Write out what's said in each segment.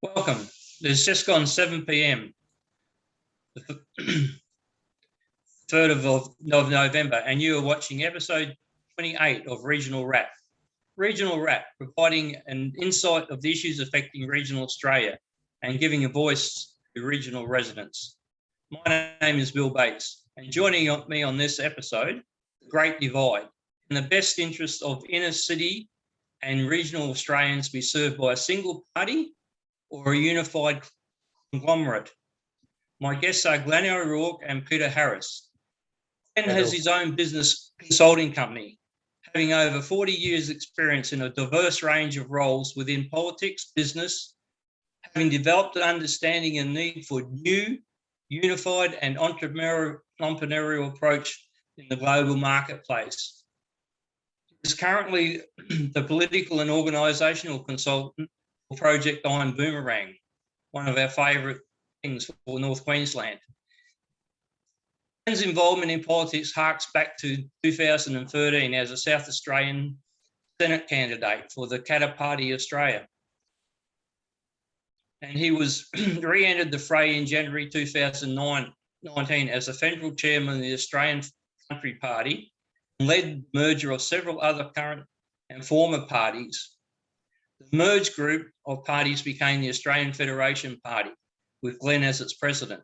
Welcome. It's just gone 7 p.m., the 3rd of November, and you are watching episode 28 of Regional Wrap. Regional Wrap, providing an insight of the issues affecting regional Australia and giving a voice to regional residents. My name is Bill Bates, and joining me on this episode, The Great Divide, in the best interest of inner city and regional Australians be served by a single party or a unified conglomerate. My guests are Glenn O'Rourke and Peter Harris. Glenn has his own business consulting company, having over 40 years' experience in a diverse range of roles within politics, business, having developed an understanding and need for new, unified and entrepreneurial approach in the global marketplace. He is currently the political and organisational consultant for Project Iron Boomerang, one of our favourite things for North Queensland. Glenn's involvement in politics harks back to 2013 as a South Australian Senate candidate for the Katter Party Australia. And he was re-entered the fray in January 2019 as the federal chairman of the Australian Country Party and led the merger of several other current and former parties. The merged group of parties became the Australian Federation Party, with Glenn as its president.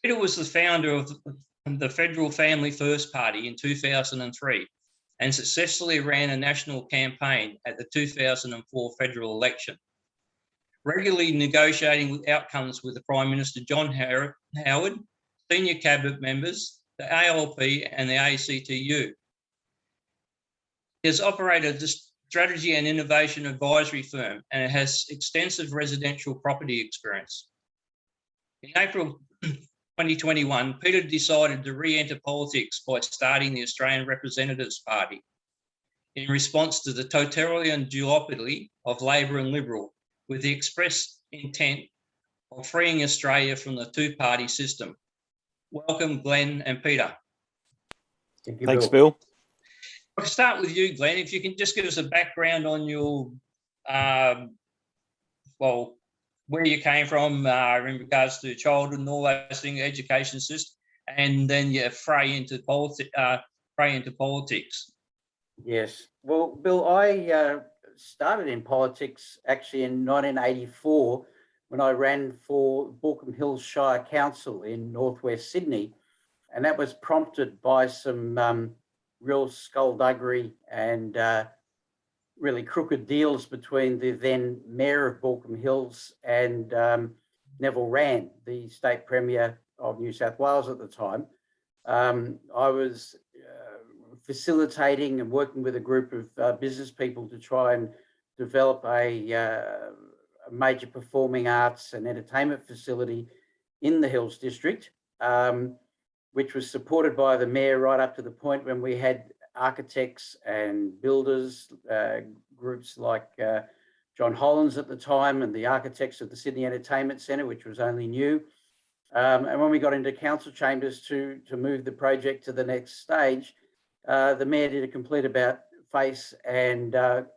Peter was the founder of the Federal Family First Party in 2003 and successfully ran a national campaign at the 2004 federal election, regularly negotiating with outcomes with the Prime Minister John Howard, senior cabinet members, the ALP and the ACTU. He has operated this strategy and innovation advisory firm, and it has extensive residential property experience. In April 2021, Peter decided to re-enter politics by starting the Australian Representatives Party in response to the totalitarian duopoly of Labor and Liberal, with the express intent of freeing Australia from the two-party system. Welcome, Glenn and Peter. Thanks, Bill. I'll start with you, Glenn. If you can just give us a background on your, where you came from in regards to childhood and all those things, education system, and then you fray into politics. Yes. Well, Bill, I started in politics actually in 1984 when I ran for Baulkham Hills Shire Council in northwest Sydney, and that was prompted by some real skullduggery and really crooked deals between the then Mayor of Baulkham Hills and Neville Rand, the State Premier of New South Wales at the time. I was facilitating and working with a group of business people to try and develop a major performing arts and entertainment facility in the Hills District, which was supported by the Mayor right up to the point when we had architects and builders, groups like John Hollands at the time and the architects of the Sydney Entertainment Centre, which was only new. And when we got into council chambers to move the project to the next stage, the Mayor did a complete about face and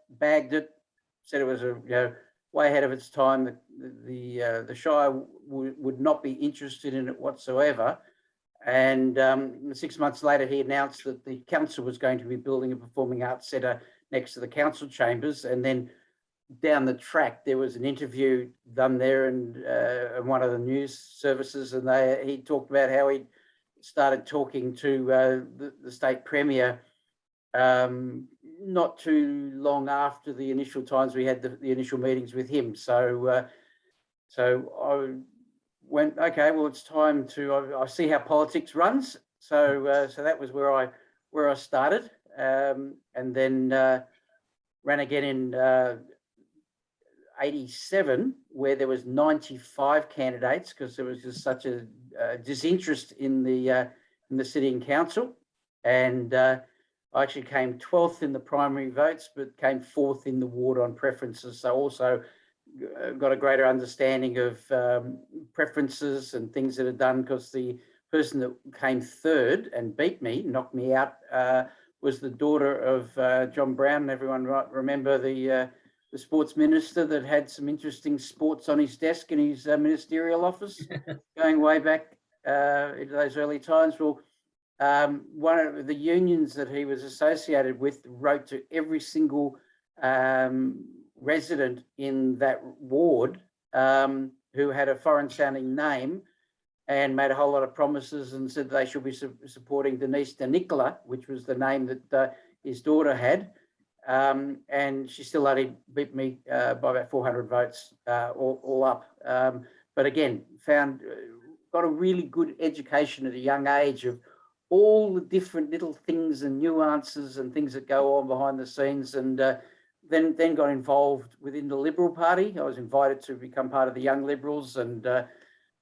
bagged it, said it was way ahead of its time. The Shire would not be interested in it whatsoever. And 6 months later, he announced that the council was going to be building a performing arts centre next to the council chambers. And then down the track, there was an interview done there and one of the news services, and he talked about how he started talking to the state premier not too long after the initial times we had the initial meetings with him. So I went, okay, well, it's time to. I see how politics runs. So that was where I started, and then ran again in '87, where there was 95 candidates because there was just such a disinterest in the city and council, and I actually came 12th in the primary votes, but came 4th in the ward on preferences. So also got a greater understanding of preferences and things that are done, because the person that came 3rd and beat me, knocked me out, was the daughter of John Brown. Everyone remember the the sports minister that had some interesting sports on his desk in his ministerial office, going way back into those early times. Well, one of the unions that he was associated with wrote to every single resident in that ward who had a foreign-sounding name, and made a whole lot of promises and said they should be supporting Denise de Nicola, which was the name that his daughter had. And she still only beat me by about 400 votes all up. But again, got a really good education at a young age of all the different little things and nuances and things that go on behind the scenes. And then got involved within the Liberal Party. I was invited to become part of the Young Liberals, and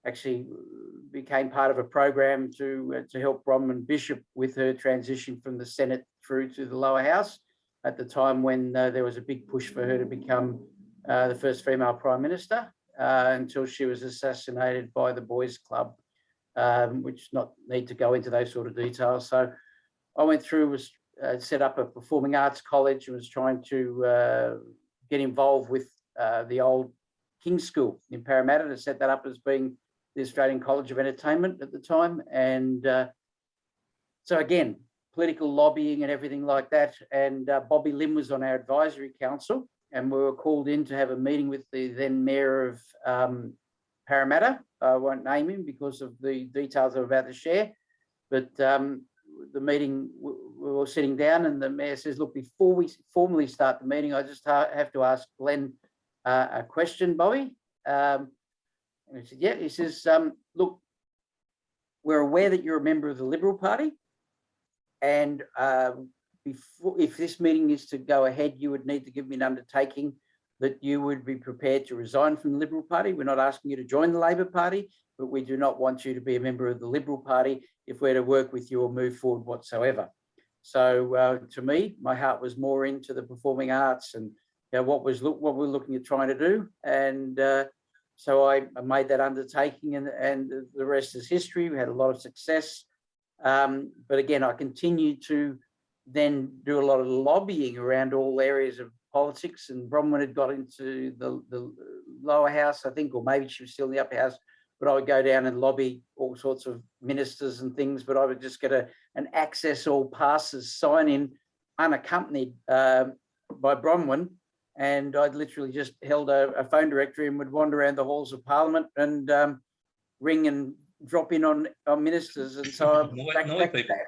actually became part of a program to help Bronwyn Bishop with her transition from the Senate through to the lower house at the time when there was a big push for her to become the first female Prime Minister until she was assassinated by the Boys Club, which not need to go into those sort of details. So I went through, set up a performing arts college, and was trying to get involved with the old King's School in Parramatta to set that up as being the Australian College of Entertainment at the time. And so again, political lobbying and everything like that. And Bobby Lim was on our advisory council, and we were called in to have a meeting with the then Mayor of Parramatta. I won't name him because of the details I'm about to share, but the meeting, we were sitting down, and the Mayor says, look, before we formally start the meeting, I just have to ask Glenn a question, Bobby. And he said, yeah. He says, look, we're aware that you're a member of the Liberal Party, and if this meeting is to go ahead, you would need to give me an undertaking that you would be prepared to resign from the Liberal Party. We're not asking you to join the Labor Party, but we do not want you to be a member of the Liberal Party if we're to work with you or move forward whatsoever. So to me, my heart was more into the performing arts and what we're looking at trying to do. And so I made that undertaking, and the rest is history. We had a lot of success. But again, I continued to then do a lot of lobbying around all areas of politics, and Bronwyn had got into the lower house, I think, or maybe she was still in the upper house, but I would go down and lobby all sorts of ministers and things, but I would just get an access all passes sign in unaccompanied by Bronwyn. And I'd literally just held a phone directory and would wander around the halls of Parliament and ring and drop in on ministers. And so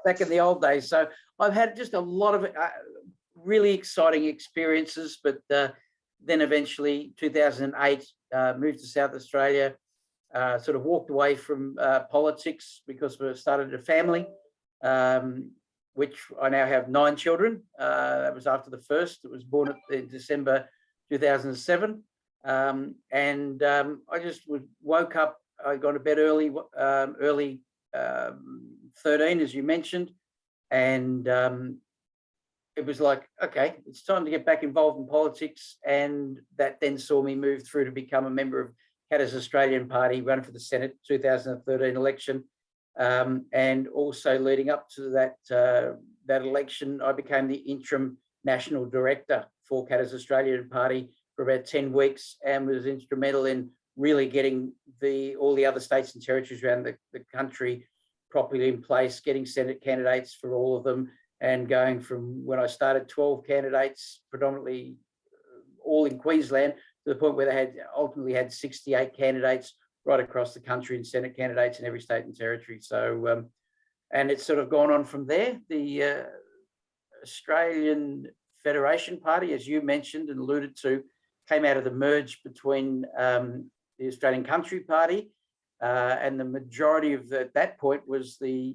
back in the old days. So I've had just a lot of really exciting experiences, but then eventually 2008, moved to South Australia, sort of walked away from politics because we started a family, which I now have 9 children. That was after the first. It was born in December 2007. And I just woke up, I got to bed early 13, as you mentioned. And it was like, okay, it's time to get back involved in politics. And that then saw me move through to become a member of Katter's Australian Party, run for the Senate 2013 election. And also leading up to that election, I became the interim national director for Katter's Australian Party for about 10 weeks, and was instrumental in really getting all the other states and territories around the country properly in place, getting Senate candidates for all of them, and going from when I started 12 candidates, predominantly all in Queensland, to the point where they ultimately had 68 candidates right across the country, and Senate candidates in every state and territory. So, and it's sort of gone on from there. The Australian Federation Party, as you mentioned and alluded to, came out of the merge between the Australian Country Party, and the majority of at that point was the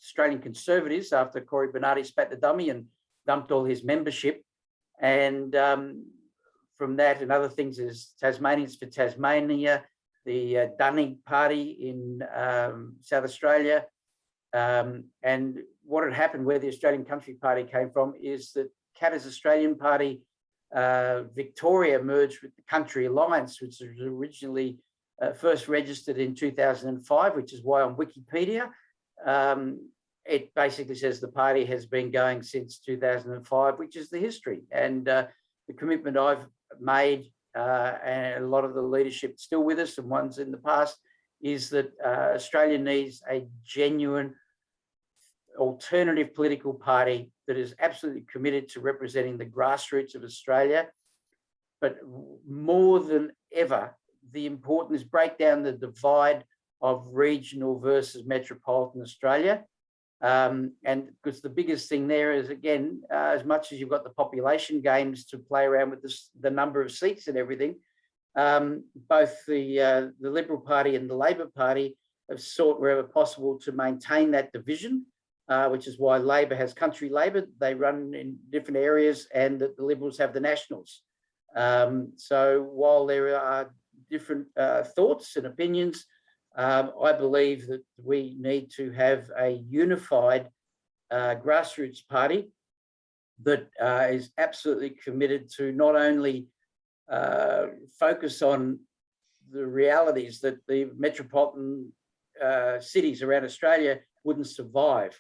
Australian Conservatives, after Cory Bernardi spat the dummy and dumped all his membership. And from that and other things is Tasmanians for Tasmania, the Dunning Party in South Australia. And what had happened, where the Australian Country Party came from, is that Katter's Australian Party, Victoria, merged with the Country Alliance, which was originally first registered in 2005, which is why on Wikipedia, it basically says the party has been going since 2005, which is the history. And the commitment I've made, and a lot of the leadership still with us and ones in the past, is that Australia needs a genuine alternative political party that is absolutely committed to representing the grassroots of Australia. But more than ever, the importance is break down the divide of regional versus metropolitan Australia. And because the biggest thing there is, again, as much as you've got the population games to play around with the number of seats and everything, both the Liberal Party and the Labor Party have sought wherever possible to maintain that division, which is why Labor has country Labor. They run in different areas, and the Liberals have the Nationals. So while there are different thoughts and opinions, I believe that we need to have a unified grassroots party that is absolutely committed to not only focus on the realities that the metropolitan cities around Australia wouldn't survive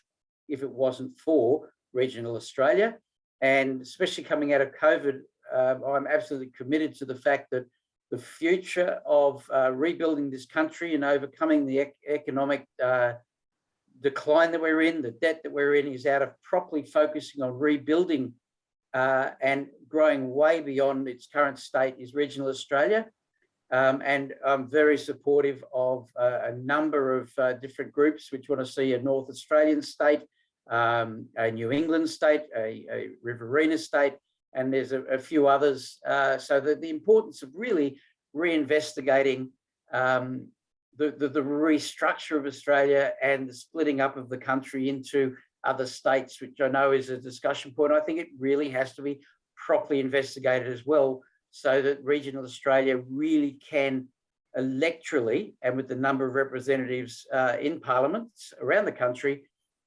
if it wasn't for regional Australia. And especially coming out of COVID, I'm absolutely committed to the fact that the future of rebuilding this country and overcoming the economic decline that we're in, the debt that we're in, is out of properly focusing on rebuilding and growing way beyond its current state is regional Australia. And I'm very supportive of a number of different groups which want to see a North Australian state, a New England state, a Riverina state, and there's a few others. So the importance of really reinvestigating the restructure of Australia and the splitting up of the country into other states, which I know is a discussion point. I think it really has to be properly investigated as well, so that regional Australia really can electorally, and with the number of representatives in parliaments around the country,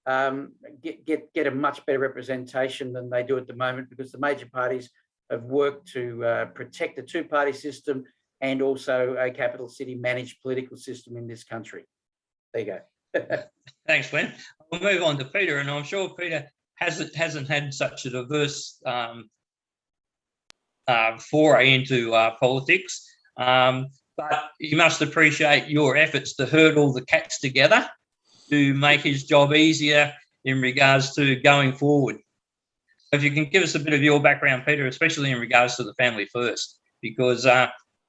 get a much better representation than they do at the moment, because the major parties have worked to protect the two-party system and also a capital city managed political system in this country. There you go. Thanks, Glenn. We'll move on to Peter, and I'm sure Peter hasn't had such a diverse foray into politics, but you must appreciate your efforts to herd all the cats together to make his job easier in regards to going forward. If you can give us a bit of your background, Peter, especially in regards to the family first, because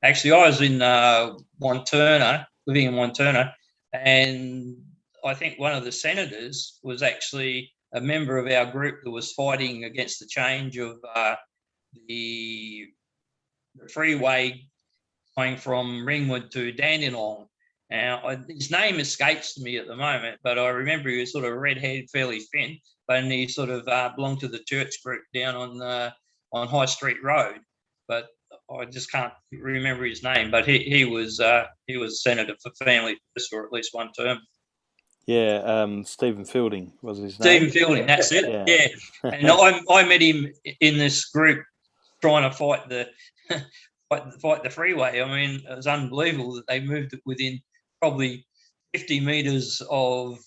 actually I was in Wanturna, living in Wanturna, and I think one of the senators was actually a member of our group that was fighting against the change of the freeway going from Ringwood to Dandenong. Now, his name escapes me at the moment, but I remember he was sort of red-haired, fairly thin, but he sort of belonged to the church group down on High Street Road. But I just can't remember his name. But he was senator for Family First for at least one term. Yeah, Stephen Fielding was his name. Stephen Fielding, that's it. Yeah. And I met him in this group trying to fight the freeway. I mean, it was unbelievable that they moved it within probably 50 metres of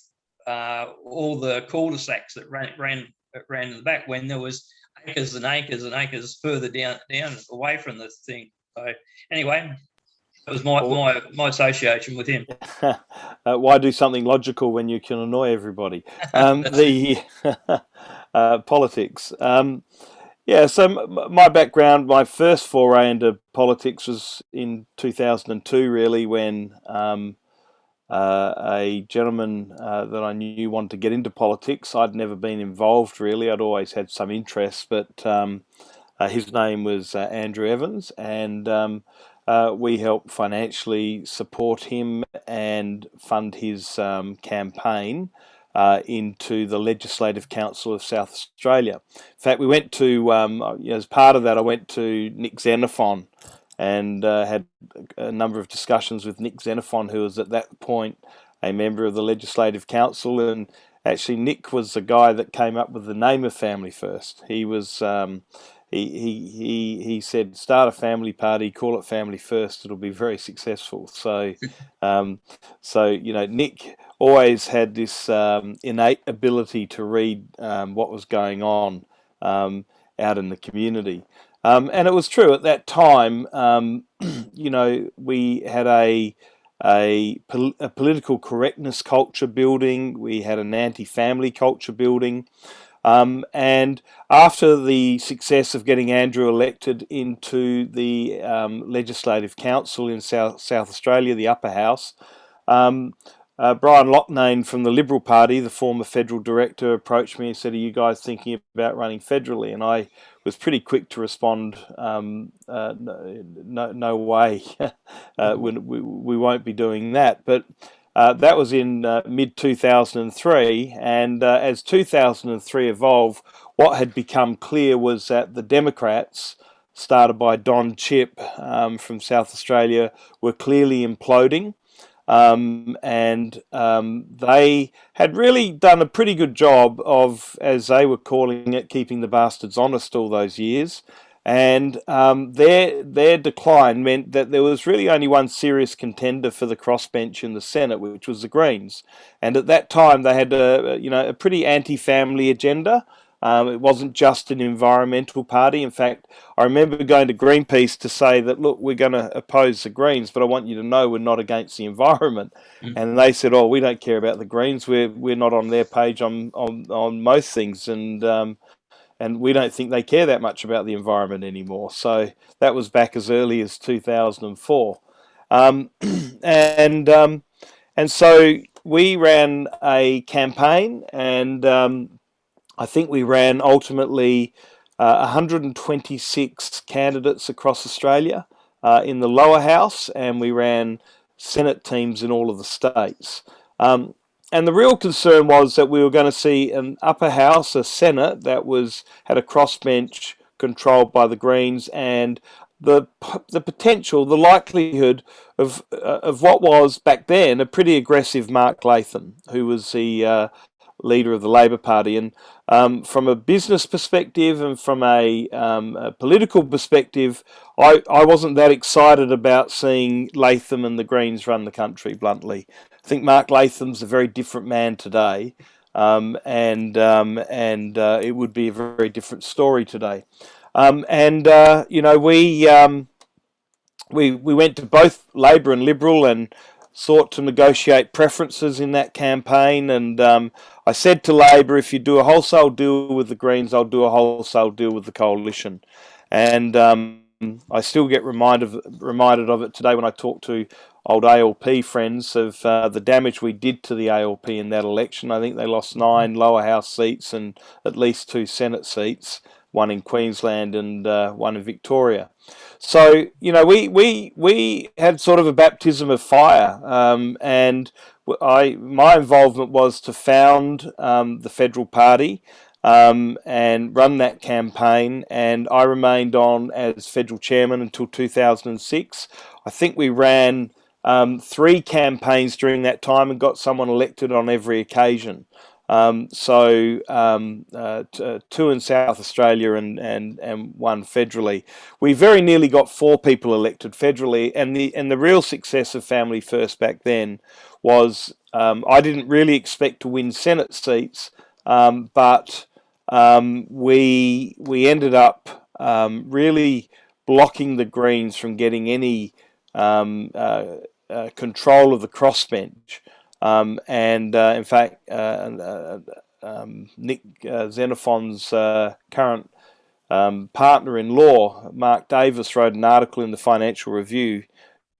all the cul-de-sacs that ran in the back, when there was acres and acres and acres further down away from the thing. So anyway, that was my association with him. Why do something logical when you can annoy everybody? The politics. Yeah, so my background, my first foray into politics was in 2002, really, when a gentleman that I knew wanted to get into politics. I'd never been involved, really. I'd always had some interest, but his name was Andrew Evans, and we helped financially support him and fund his campaign into the Legislative Council of South Australia. In fact, we went to, as part of that, I went to Nick Xenophon and had a number of discussions with Nick Xenophon, who was at that point a member of the Legislative Council. And actually, Nick was the guy that came up with the name of Family First. He was he said, start a family party, call it Family First. It'll be very successful. So, Nick always had this innate ability to read what was going on out in the community. And it was true at that time. You know, we had a political correctness culture building. We had an anti-family culture building. And after the success of getting Andrew elected into the Legislative Council in South Australia, the Upper House, Brian Loughnane from the Liberal Party, the former federal director, approached me and said, "Are you guys thinking about running federally?" And I was pretty quick to respond, no way, we won't be doing that. But that was in mid 2003, and as 2003 evolved, what had become clear was that the Democrats, started by Don Chipp from South Australia, were clearly imploding. They had really done a pretty good job of, as they were calling it, keeping the bastards honest all those years. And their decline meant that there was really only one serious contender for the crossbench in the Senate, which was the Greens. And at that time, they had a pretty anti-family agenda. It wasn't just an environmental party. In fact, I remember going to Greenpeace to say that, look, we're going to oppose the Greens, but I want you to know we're not against the environment. Mm. And they said, oh, we don't care about the Greens. We're not on their page on most things. And we don't think they care that much about the environment anymore. So that was back as early as 2004. And so we ran a campaign, and I think we ran ultimately 126 candidates across Australia in the lower house, and we ran Senate teams in all of the states. And the real concern was that we were going to see an upper house, a Senate that had a crossbench controlled by the Greens, and the potential, the likelihood of what was back then a pretty aggressive Mark Latham, who was the leader of the Labor Party. And from a business perspective and from a political perspective, I wasn't that excited about seeing Latham and the Greens run the country, bluntly. I think Mark Latham's a very different man today, and it would be a very different story today. We went to both Labor and Liberal and sought to negotiate preferences in that campaign. And I said to Labor, if you do a wholesale deal with the Greens, I'll do a wholesale deal with the coalition. And I still get reminded of it today when I talk to old ALP friends of the damage we did to the ALP in that election. I think they lost 9 lower house seats and at least 2 Senate seats, one in Queensland and one in Victoria. So, we had sort of a baptism of fire, and my involvement was to found the Federal Party and run that campaign, and I remained on as Federal Chairman until 2006. I think we ran 3 campaigns during that time and got someone elected on every occasion. 2 in South Australia and 1 federally. We very nearly got 4 people elected federally, and the real success of Family First back then was I didn't really expect to win Senate seats, but we ended up really blocking the Greens from getting any control of the crossbench. In fact, Nick Xenophon's current partner-in-law, Mark Davis, wrote an article in the Financial Review.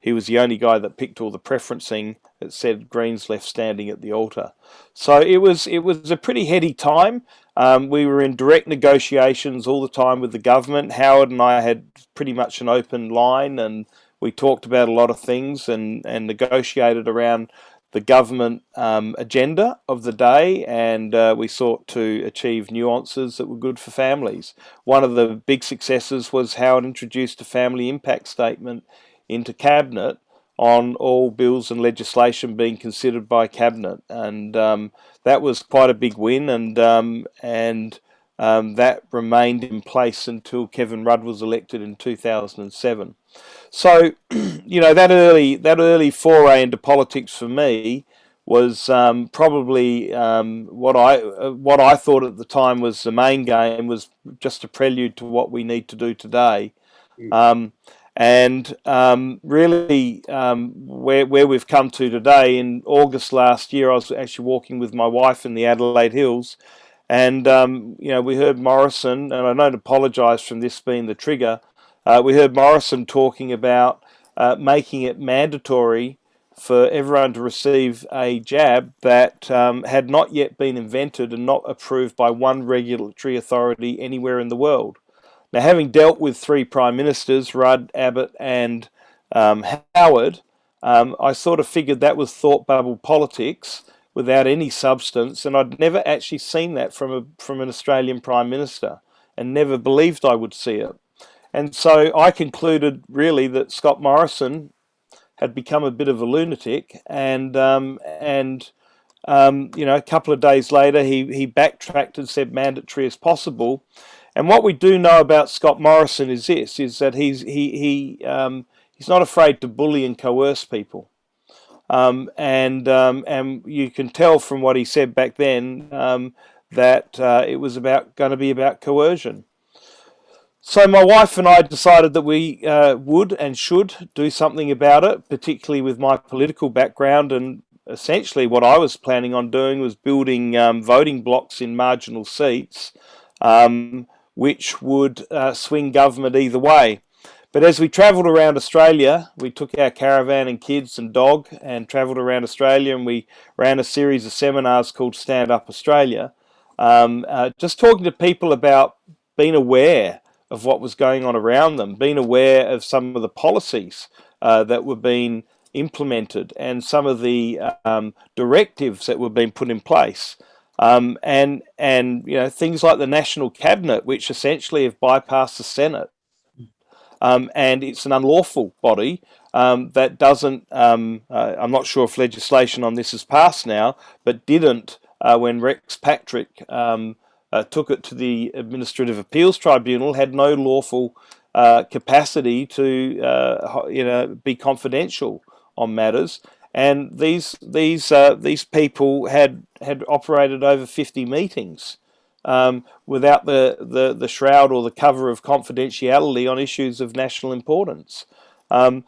He was the only guy that picked all the preferencing that said Greens left standing at the altar. So it was a pretty heady time. We were in direct negotiations all the time with the government. Howard and I had pretty much an open line, and we talked about a lot of things and negotiated around the government agenda of the day, and we sought to achieve nuances that were good for families. One of the big successes was Howard introduced a family impact statement into Cabinet on all bills and legislation being considered by Cabinet, and that was quite a big win, and that remained in place until Kevin Rudd was elected in 2007. So, that early foray into politics for me was probably what I thought at the time was the main game, was just a prelude to what we need to do today. Really, where we've come to today, in August last year, I was actually walking with my wife in the Adelaide Hills, and we heard Morrison, and I don't apologise from this being the trigger. We heard Morrison talking about making it mandatory for everyone to receive a jab that had not yet been invented and not approved by one regulatory authority anywhere in the world. Now, having dealt with three prime ministers, Rudd, Abbott, and Howard, I sort of figured that was thought bubble politics without any substance, and I'd never actually seen that from an Australian prime minister, and never believed I would see it. And so I concluded really that Scott Morrison had become a bit of a lunatic, and a couple of days later he backtracked and said mandatory as possible. And what we do know about Scott Morrison is this: is that he's not afraid to bully and coerce people, and you can tell from what he said back then that it was going to be about coercion. So my wife and I decided that we would and should do something about it, particularly with my political background. And essentially what I was planning on doing was building voting blocks in marginal seats, which would swing government either way. But as we travelled around Australia, we took our caravan and kids and dog and travelled around Australia, and we ran a series of seminars called Stand Up Australia, just talking to people about being aware of what was going on around them, being aware of some of the policies that were being implemented and some of the directives that were being put in place. And things like the National Cabinet, which essentially have bypassed the Senate. And it's an unlawful body that doesn't, I'm not sure if legislation on this has passed now, but didn't when Rex Patrick took it to the Administrative Appeals Tribunal, had no lawful capacity to be confidential on matters. And these people had operated over 50 meetings without the shroud or the cover of confidentiality on issues of national importance. These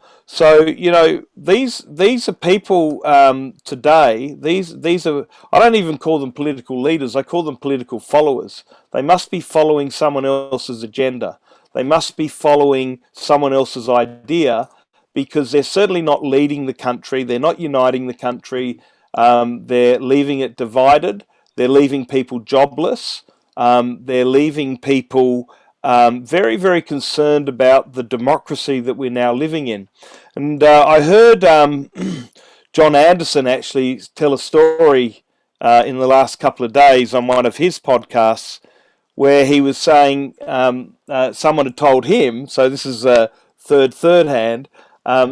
are people today. These are, I don't even call them political leaders. I call them political followers. They must be following someone else's agenda. They must be following someone else's idea, because they're certainly not leading the country. They're not uniting the country. They're leaving it divided. They're leaving people jobless. They're leaving people very, very concerned about the democracy that we're now living in. And I heard John Anderson actually tell a story in the last couple of days on one of his podcasts, where he was saying someone had told him, so this is third hand,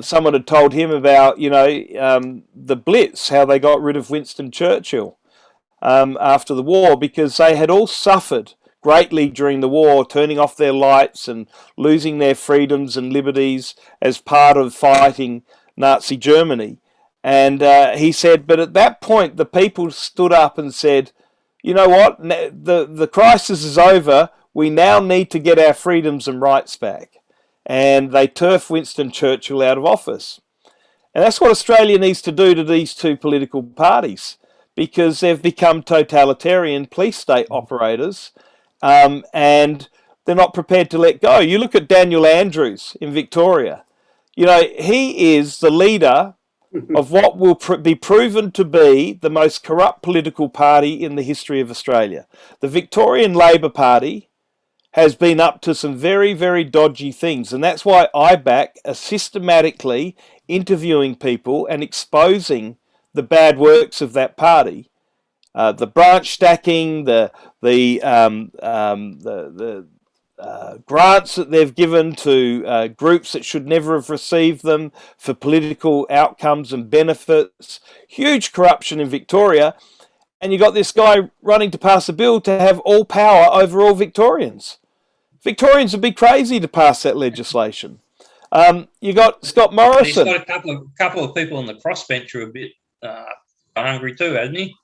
someone had told him about, the Blitz, how they got rid of Winston Churchill after the war, because they had all suffered greatly during the war, turning off their lights and losing their freedoms and liberties as part of fighting Nazi Germany. And he said, but at that point, the people stood up and said, you know what, the crisis is over, we now need to get our freedoms and rights back. And they turfed Winston Churchill out of office. And that's what Australia needs to do to these two political parties, because they've become totalitarian police state operators, and they're not prepared to let go. You look at Daniel Andrews in Victoria. He is the leader of what will be proven to be the most corrupt political party in the history of Australia. The Victorian Labor Party has been up to some very, very dodgy things, and that's why I back a systematically interviewing people and exposing the bad works of that party. The branch stacking, the grants that they've given to groups that should never have received them for political outcomes and benefits. Huge corruption in Victoria. And you got this guy running to pass a bill to have all power over all Victorians. Victorians would be crazy to pass that legislation. You got Scott Morrison. He's got a couple of people on the crossbench who are a bit hungry too, hasn't he?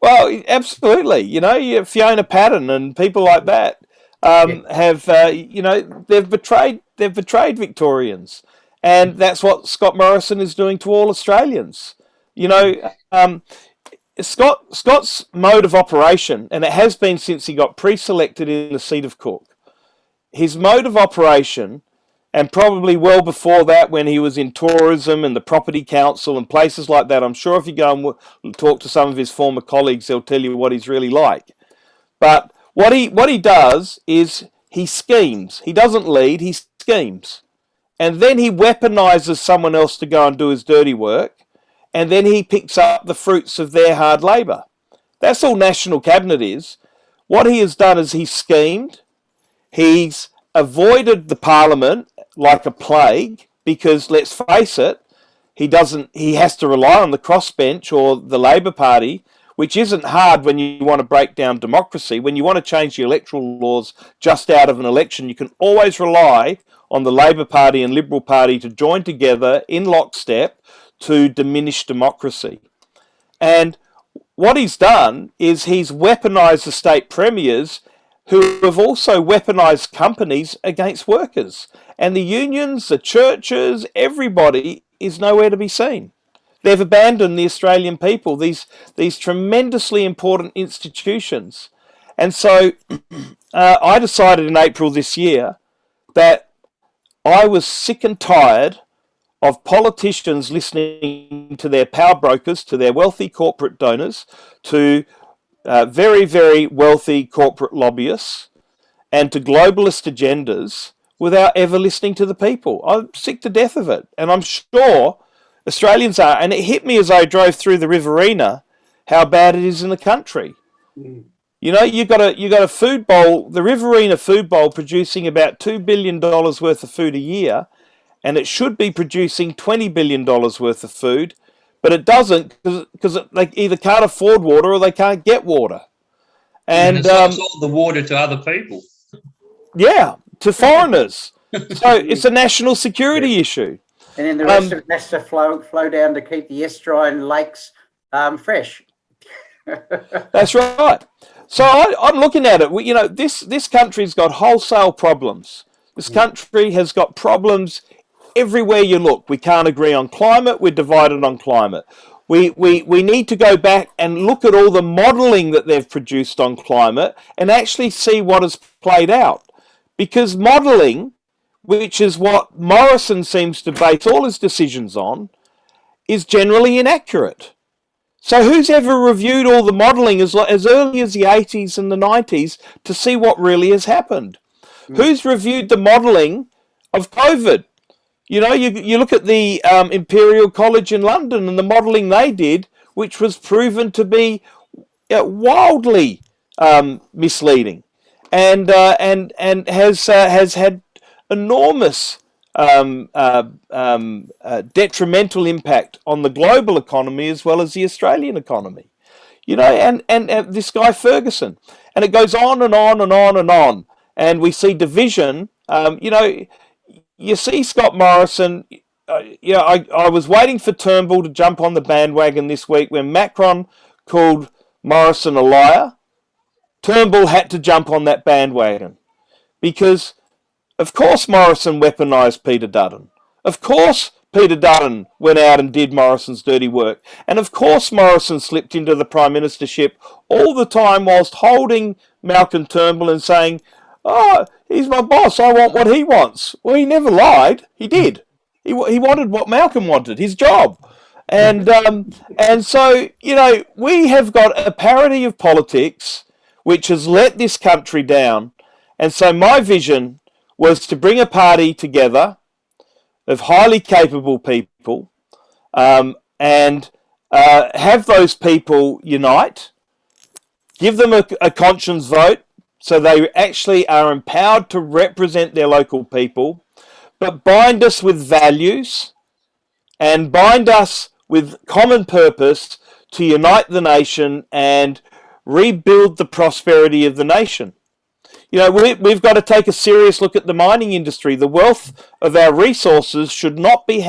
Well, absolutely. You know, Fiona Patton and people like that have, you know, they've betrayed Victorians, and that's what Scott Morrison is doing to all Australians. You know, Scott's mode of operation, and it has been since he got pre-selected in the seat of Cook. His mode of operation, and probably well before that when he was in tourism and the property council and places like that, I'm sure if you go and talk to some of his former colleagues, they'll tell you what he's really like. But what he does is he schemes. He doesn't lead, he schemes. And then he weaponizes someone else to go and do his dirty work, and then he picks up the fruits of their hard labour. That's all National Cabinet is. What he has done is he's schemed. He's avoided the Parliament like a plague because, let's face it, he has to rely on the crossbench or the Labor Party, which isn't hard when you want to break down democracy. When you want to change the electoral laws just out of an election, you can always rely on the Labor Party and Liberal Party to join together in lockstep to diminish democracy. And what he's done is he's weaponised the state premiers who have also weaponised companies against workers. And the unions, the churches, everybody is nowhere to be seen. They've abandoned the Australian people, these tremendously important institutions. And so I decided in April this year that I was sick and tired of politicians listening to their power brokers, to their wealthy corporate donors, to very, very wealthy corporate lobbyists, and to globalist agendas without ever listening to the people. I'm sick to death of it. And I'm sure Australians are. And it hit me as I drove through the Riverina how bad it is in the country. Mm. You know, you got a food bowl, the Riverina food bowl producing about $2 billion worth of food a year, and it should be producing $20 billion worth of food, but it doesn't because they either can't afford water or they can't get water. And it sells all the water to other people. Yeah, to foreigners. So it's a national security issue. And then the rest of it has to flow down to keep the estuarine lakes fresh. That's right. So I'm looking at it. You know, this country's got wholesale problems. This country has got problems everywhere you look. We can't agree on climate. We're divided on climate. We need to go back and look at all the modelling that they've produced on climate and actually see what has played out. Because modelling, which is what Morrison seems to base all his decisions on, is generally inaccurate. So who's ever reviewed all the modelling as early as the 80s and the 90s to see what really has happened? Who's reviewed the modelling of COVID? You know, you look at the Imperial College in London and the modelling they did, which was proven to be wildly misleading, and has had enormous detrimental impact on the global economy as well as the Australian economy. You know, and this guy Ferguson, and it goes on and on and on and on, and we see division. You know, you see Scott Morrison. I was waiting for Turnbull to jump on the bandwagon this week when Macron called Morrison a liar. Turnbull had to jump on that bandwagon because, of course, Morrison weaponised Peter Dutton. Of course, Peter Dutton went out and did Morrison's dirty work. And of course, Morrison slipped into the Prime Ministership all the time whilst holding Malcolm Turnbull and saying, "Oh, he's my boss, I want what he wants." Well, he never lied. He did. He wanted what Malcolm wanted, his job. And so, you know, we have got a parody of politics which has let this country down. And so my vision was to bring a party together of highly capable people and have those people unite, give them a conscience vote so they actually are empowered to represent their local people, but bind us with values and bind us with common purpose to unite the nation and rebuild the prosperity of the nation. You know, we've got to take a serious look at the mining industry. The wealth of our resources should not be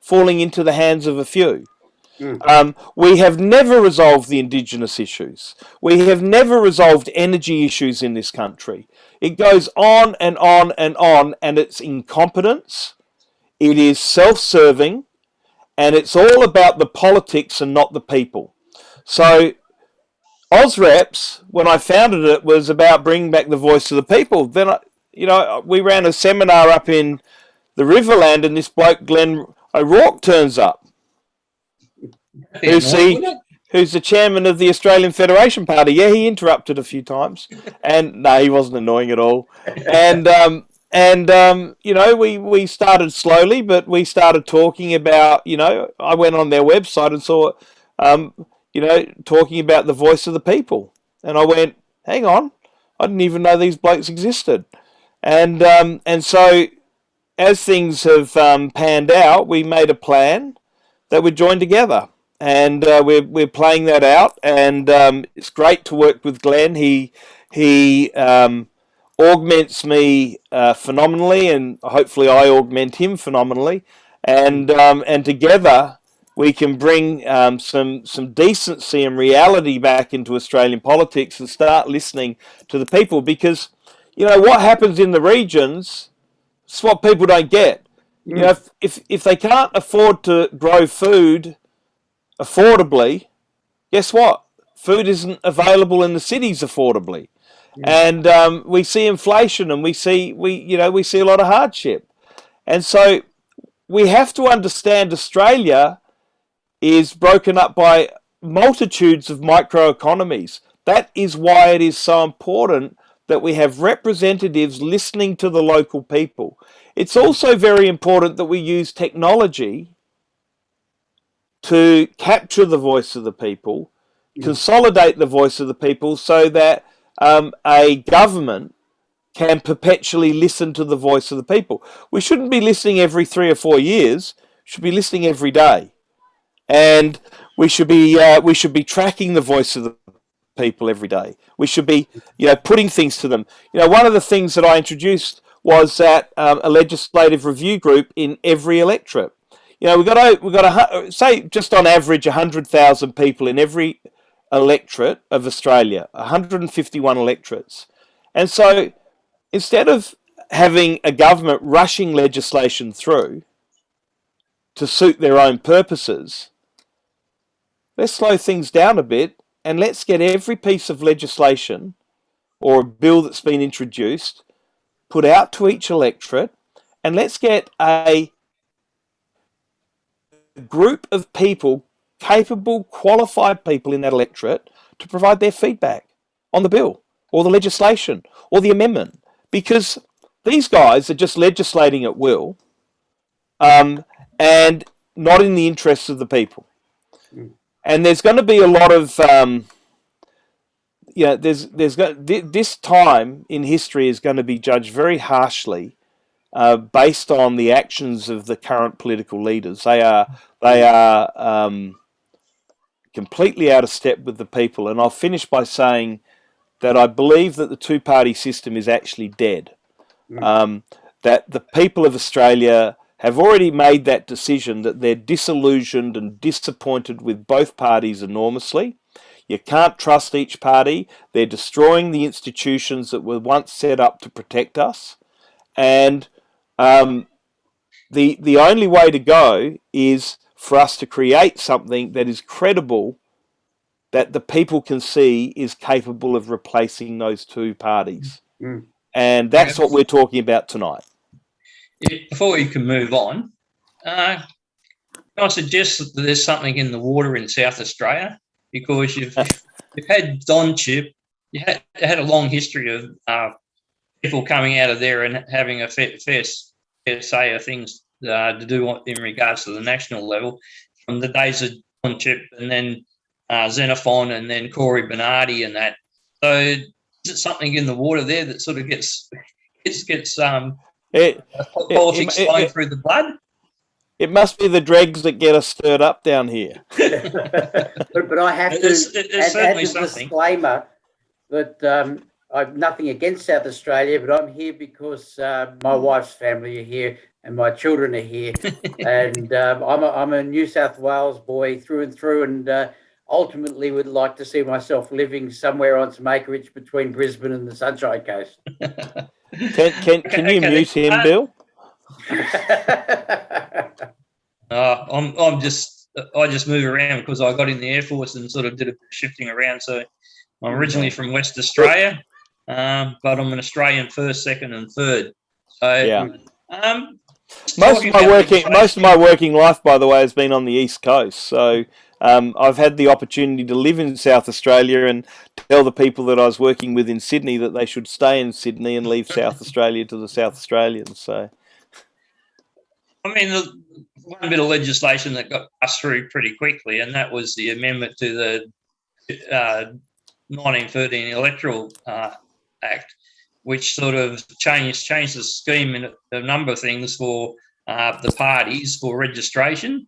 falling into the hands of a few. We have never resolved the Indigenous issues. We have never resolved energy issues in this country. It goes on and on and on, and it's incompetence. It is self-serving, and it's all about the politics and not the people. So OzReps, when I founded it, was about bringing back the voice of the people. Then, we ran a seminar up in the Riverland, and this bloke, Glenn O'Rourke, turns up. Who's the chairman of the Australian Federation Party? Yeah, he interrupted a few times, and no, he wasn't annoying at all. And we started slowly, but we started talking about, I went on their website and saw, talking about the voice of the people, and I went, hang on, I didn't even know these blokes existed, and so as things have panned out, we made a plan that we'd join together. And we're playing that out, and it's great to work with Glenn. He augments me phenomenally, and hopefully I augment him phenomenally. And together we can bring some decency and reality back into Australian politics and start listening to the people. Because what happens in the regions, it's what people don't get. If they can't afford to grow food affordably, guess what? Food isn't available in the cities affordably, and we see inflation, and we see a lot of hardship, and so we have to understand Australia is broken up by multitudes of microeconomies. That is why it is so important that we have representatives listening to the local people. It's also very important that we use technology to capture the voice of the people, consolidate the voice of the people, so that a government can perpetually listen to the voice of the people. We shouldn't be listening every 3 or 4 years. We should be listening every day, and we should be tracking the voice of the people every day. We should be putting things to them. One of the things that I introduced was that a legislative review group in every electorate. We've got say just on average 100,000 people in every electorate of Australia, 151 electorates. And so instead of having a government rushing legislation through to suit their own purposes, let's slow things down a bit, and let's get every piece of legislation or a bill that's been introduced put out to each electorate, and let's get a group of people, capable, qualified people in that electorate, to provide their feedback on the bill or the legislation or the amendment, because these guys are just legislating at will, and not in the interests of the people. And there's going to be a lot of this time in history is going to be judged very harshly based on the actions of the current political leaders. They are completely out of step with the people. And I'll finish by saying that I believe that the two-party system is actually dead. That the people of Australia have already made that decision, that they're disillusioned and disappointed with both parties enormously. You can't trust each party. They're destroying the institutions that were once set up to protect us. And the only way to go is for us to create something that is credible, that the people can see is capable of replacing those two parties. And that's what we're talking about tonight. Before we can move on, I suggest that there's something in the water in South Australia, because you've had Don Chip, you had a long history of people coming out of there and having a fair say of things to do in regards to the national level, from the days of Don Chip and then Xenophon and then Corey Bernardi and that. So is it something in the water there that sort of gets politics flowing through the blood? It must be the dregs that get us stirred up down here. but I have to add the disclaimer that I've nothing against South Australia, but I'm here because my wife's family are here and my children are here. And I'm a New South Wales boy through and through, and ultimately would like to see myself living somewhere on some acreage between Brisbane and the Sunshine Coast. Can you mute him, Bill? I just move around because I got in the Air Force and sort of did a bit of shifting around. So I'm originally from West Australia, but I'm an Australian first, second, and third. So yeah. Most of my working life, by the way, has been on the East Coast. So I've had the opportunity to live in South Australia and tell the people that I was working with in Sydney that they should stay in Sydney and leave South Australia to the South Australians. So, I mean, one bit of legislation that got passed through pretty quickly, and that was the amendment to the 1913 Electoral Act, which sort of changed the scheme in a number of things for the parties for registration.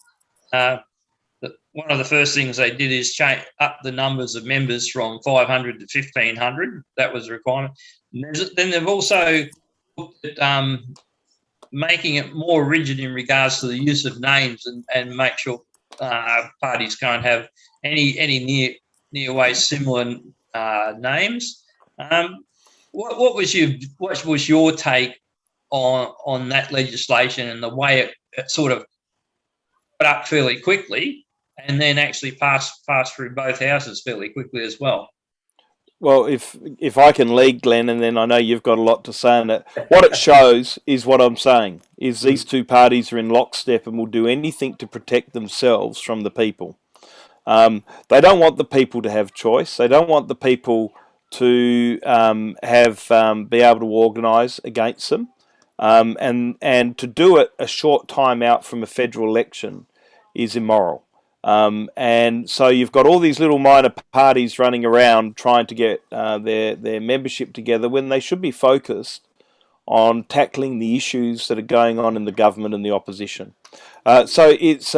One of the first things they did is change up the numbers of members from 500 to 1,500. That was a requirement. Then they've also looked at making it more rigid in regards to the use of names and make sure parties can't have any near way similar names. What was your take on that legislation and the way it sort of got up fairly quickly and then actually passed through both houses fairly quickly as well? Well, if I can lead, Glenn, and then I know you've got a lot to say on it. What it shows is what I'm saying, is these two parties are in lockstep and will do anything to protect themselves from the people. They don't want the people to have choice. They don't want the people to be able to organise against them. And to do it a short time out from a federal election is immoral. And so you've got all these little minor parties running around trying to get their membership together when they should be focused on tackling the issues that are going on in the government and the opposition. So it's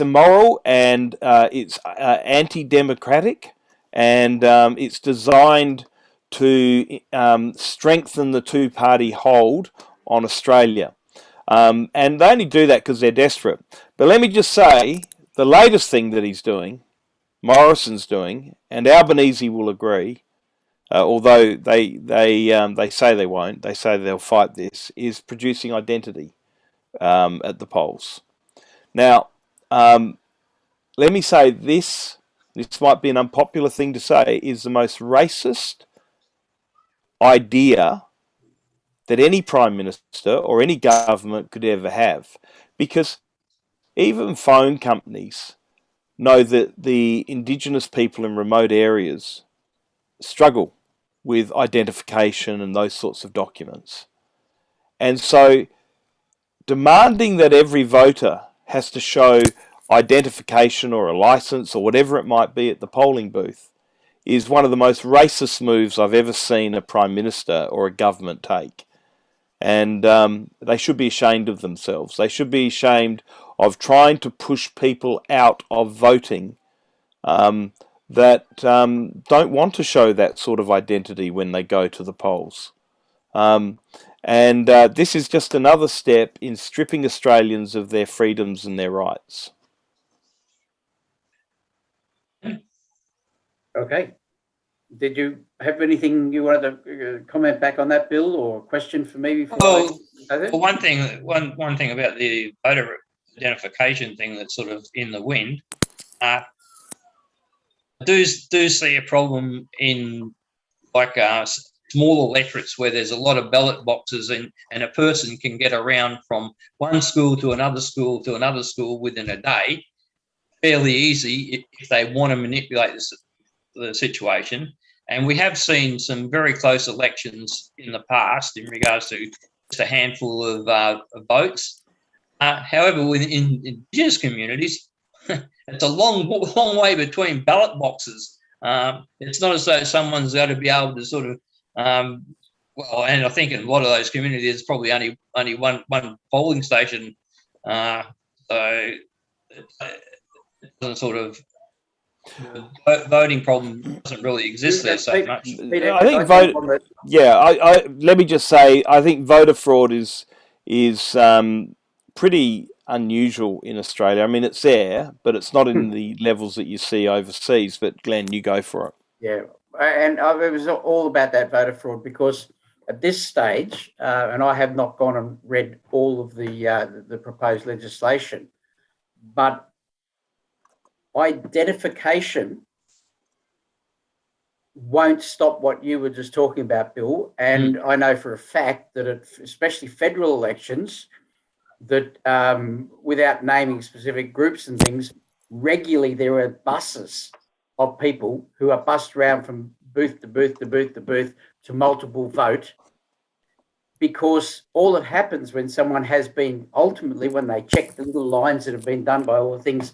immoral and it's anti-democratic, and it's designed to strengthen the two-party hold on Australia. And they only do that because they're desperate. But let me just say, the latest thing that he's doing, Morrison's doing, and Albanese will agree, although they say they won't, they say they'll fight this, is producing identity at the polls. Now, let me say this might be an unpopular thing to say, is the most racist idea that any Prime Minister or any government could ever have. Because even phone companies know that the Indigenous people in remote areas struggle with identification and those sorts of documents. And so demanding that every voter has to show identification or a license or whatever it might be at the polling booth is one of the most racist moves I've ever seen a Prime Minister or a government take. And they should be ashamed of themselves. They should be ashamed of trying to push people out of voting that don't want to show that sort of identity when they go to the polls. And this is just another step in stripping Australians of their freedoms and their rights. Okay. Did you have anything you wanted to comment back on that, Bill, or question for me before? Well, one thing about the voter identification thing that's sort of in the wind, I do see a problem in like small electorates where there's a lot of ballot boxes and a person can get around from one school to another school to another school within a day fairly easy if they want to manipulate the situation. And we have seen some very close elections in the past in regards to just a handful of votes. However, within Indigenous communities, it's a long way between ballot boxes. It's not as though someone's got to be able to sort of, well, and I think in a lot of those communities, there's probably only one polling station. So it doesn't sort of the voting problem doesn't really exist there so much. Peter, I think jump on that? I let me just say, I think voter fraud is pretty unusual in Australia. I mean, it's there, but it's not in the levels that you see overseas. But Glenn, you go for it. Yeah, and it was all about that voter fraud because at this stage, and I have not gone and read all of the proposed legislation, but identification won't stop what you were just talking about, Bill. And I know for a fact that especially federal elections, that without naming specific groups and things, regularly there are buses of people who are bussed around from booth to booth to booth to booth to multiple vote, because all that happens when someone has been, ultimately, when they check the little lines that have been done by all the things,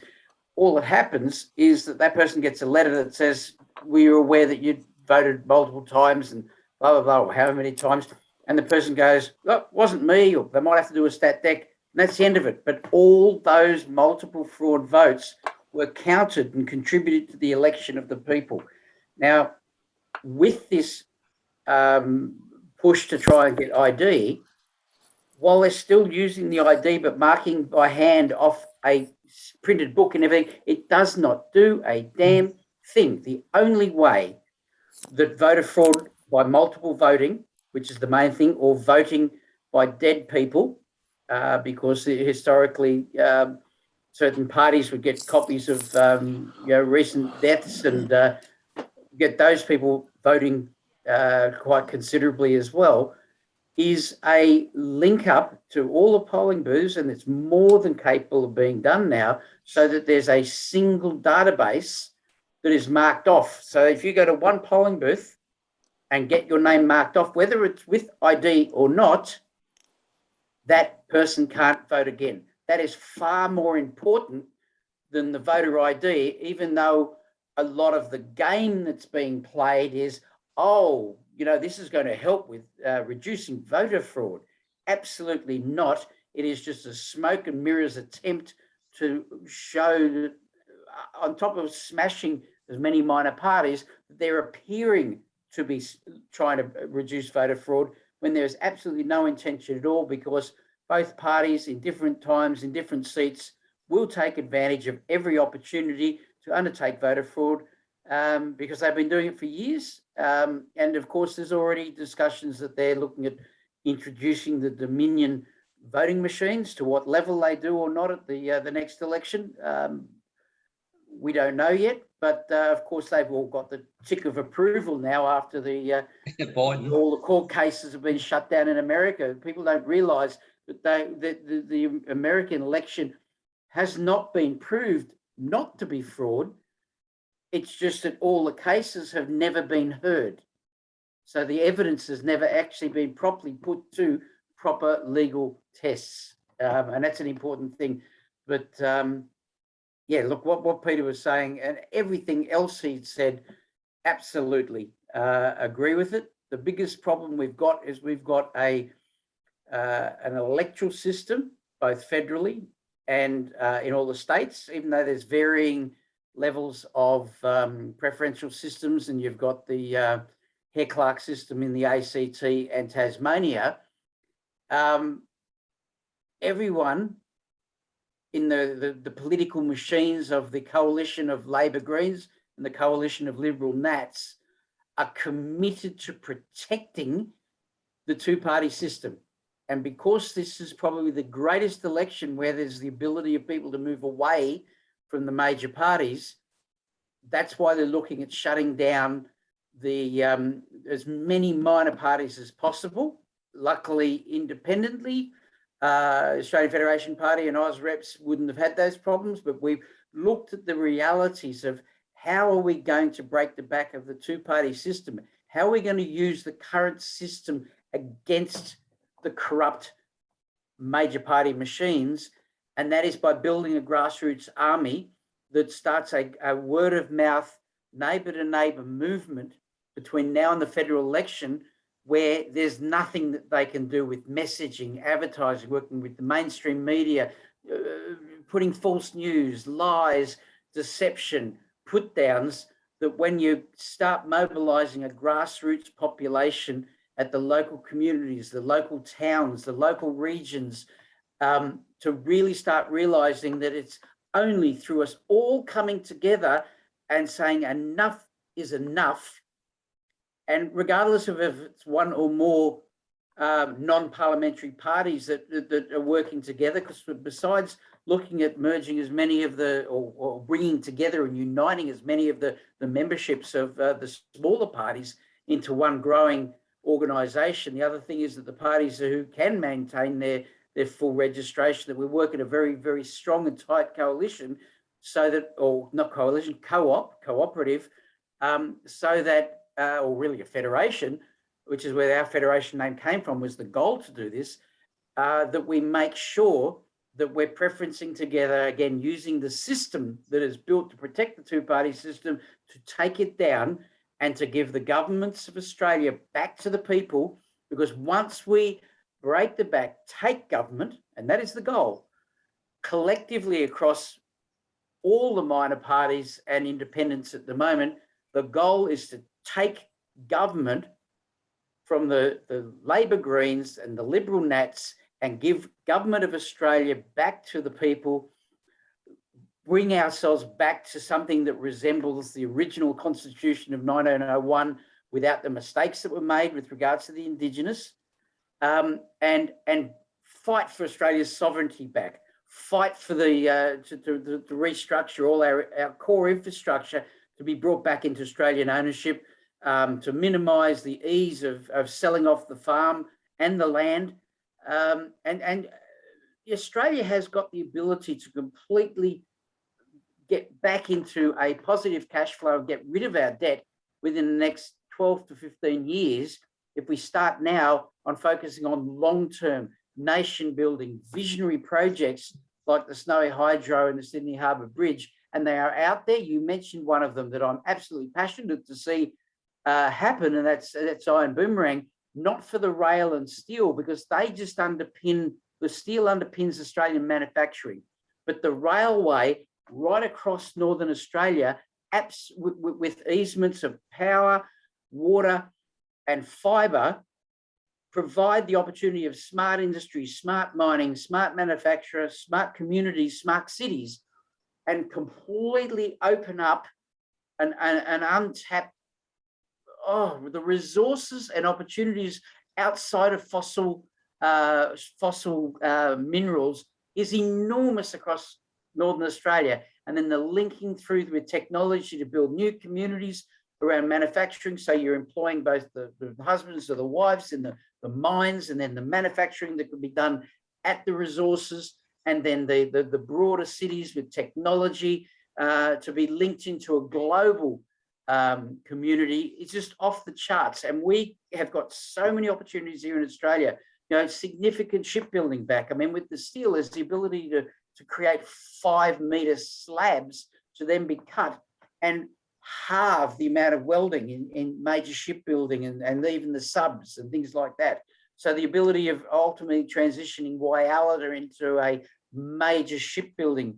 all that happens is that person gets a letter that says, we are aware that you voted multiple times and blah, blah, blah, or however many times. And the person goes, oh, it wasn't me, or they might have to do a stat deck. And that's the end of it. But all those multiple fraud votes were counted and contributed to the election of the people. Now, with this push to try and get ID, while they're still using the ID but marking by hand off a printed book and everything, it does not do a damn thing. The only way that voter fraud by multiple voting, which is the main thing, or voting by dead people, because historically certain parties would get copies of recent deaths and get those people voting quite considerably as well, is a link up to all the polling booths, and it's more than capable of being done now, so that there's a single database that is marked off. So if you go to one polling booth and get your name marked off, whether it's with ID or not, that person can't vote again. That is far more important than the voter ID, even though a lot of the game that's being played is, oh, this is going to help with reducing voter fraud. Absolutely not. It is just a smoke and mirrors attempt to show that on top of smashing as many minor parties, they're appearing to be trying to reduce voter fraud when there's absolutely no intention at all, because both parties in different times, in different seats, will take advantage of every opportunity to undertake voter fraud, because they've been doing it for years. And of course, there's already discussions that they're looking at introducing the Dominion voting machines. To what level they do or not at the next election, we don't know yet. But of course, they've all got the tick of approval now after all the court cases have been shut down in America. People don't realise that the American election has not been proved not to be fraud. It's just that all the cases have never been heard. So the evidence has never actually been properly put to proper legal tests. And that's an important thing. But look, what Peter was saying and everything else he'd said, absolutely agree with it. The biggest problem we've got is we've got an electoral system, both federally and in all the states, even though there's varying levels of preferential systems, and you've got the Hare-Clark system in the ACT and Tasmania. Everyone in the political machines of the coalition of Labor Greens and the coalition of Liberal Nats are committed to protecting the two-party system. And because this is probably the greatest election where there's the ability of people to move away from the major parties, that's why they're looking at shutting down the as many minor parties as possible. Luckily, independently, Australian Federation Party and AusReps wouldn't have had those problems, but we've looked at the realities of how are we going to break the back of the two-party system? How are we going to use the current system against the corrupt major party machines? And that is by building a grassroots army that starts a word-of-mouth, neighbour-to-neighbour movement between now and the federal election, where there's nothing that they can do with messaging, advertising, working with the mainstream media, putting false news, lies, deception, put downs, that when you start mobilizing a grassroots population at the local communities, the local towns, the local regions, to really start realizing that it's only through us all coming together and saying enough is enough. And regardless of if it's one or more non-parliamentary parties that are working together, because besides looking at merging as many of the, or bringing together and uniting as many of the memberships of the smaller parties into one growing organisation, the other thing is that the parties who can maintain their full registration, that we work in a very, very strong and tight coalition, so that, or not coalition, cooperative, so that, or really a federation, which is where our federation name came from, was the goal to do this, that we make sure that we're preferencing together, again, using the system that is built to protect the two-party system, to take it down and to give the governments of Australia back to the people. Because once we break the back, take government, and that is the goal, collectively across all the minor parties and independents at the moment, the goal is to take government from the Labor Greens and the Liberal Nats and give government of Australia back to the people, bring ourselves back to something that resembles the original Constitution of 1901 without the mistakes that were made with regards to the Indigenous, and fight for Australia's sovereignty back, fight for the to restructure all our core infrastructure to be brought back into Australian ownership, to minimise the ease of selling off the farm and the land. And Australia has got the ability to completely get back into a positive cash flow and get rid of our debt within the next 12 to 15 years if we start now on focusing on long-term nation building visionary projects like the Snowy Hydro and the Sydney Harbour Bridge. And they are out there. You mentioned one of them that I'm absolutely passionate to see happen, and that's Iron Boomerang, not for the rail and steel, because they just underpin, the steel underpins Australian manufacturing, but the railway right across Northern Australia, with easements of power, water and fibre, provide the opportunity of smart industry, smart mining, smart manufacturer, smart communities, smart cities, and completely open up an untapped, the resources and opportunities outside of fossil minerals is enormous across Northern Australia. And then the linking through with technology to build new communities around manufacturing. So you're employing both the husbands or the wives in the mines, and then the manufacturing that could be done at the resources, and then the broader cities with technology to be linked into a global community. It's just off the charts. And we have got so many opportunities here in Australia, you know, significant shipbuilding back. I mean, with the steel, there's the ability to create 5-metre slabs to then be cut and halve the amount of welding in major shipbuilding and even the subs and things like that. So the ability of ultimately transitioning Whyalla into a major shipbuilding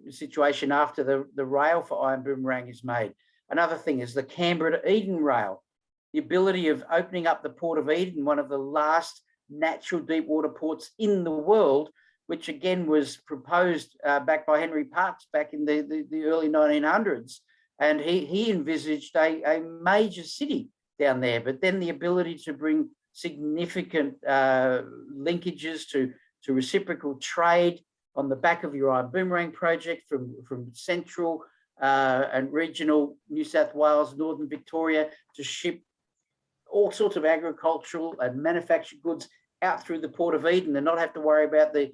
situation after the rail for Iron Boomerang is made. Another thing is the Canberra to Eden rail, the ability of opening up the Port of Eden, one of the last natural deep water ports in the world, which again was proposed back by Henry Parkes back in the early 1900s. And he envisaged a major city down there, but then the ability to bring significant linkages to reciprocal trade on the back of your Iron Boomerang project from central and regional New South Wales, Northern Victoria, to ship all sorts of agricultural and manufactured goods out through the Port of Eden and not have to worry about the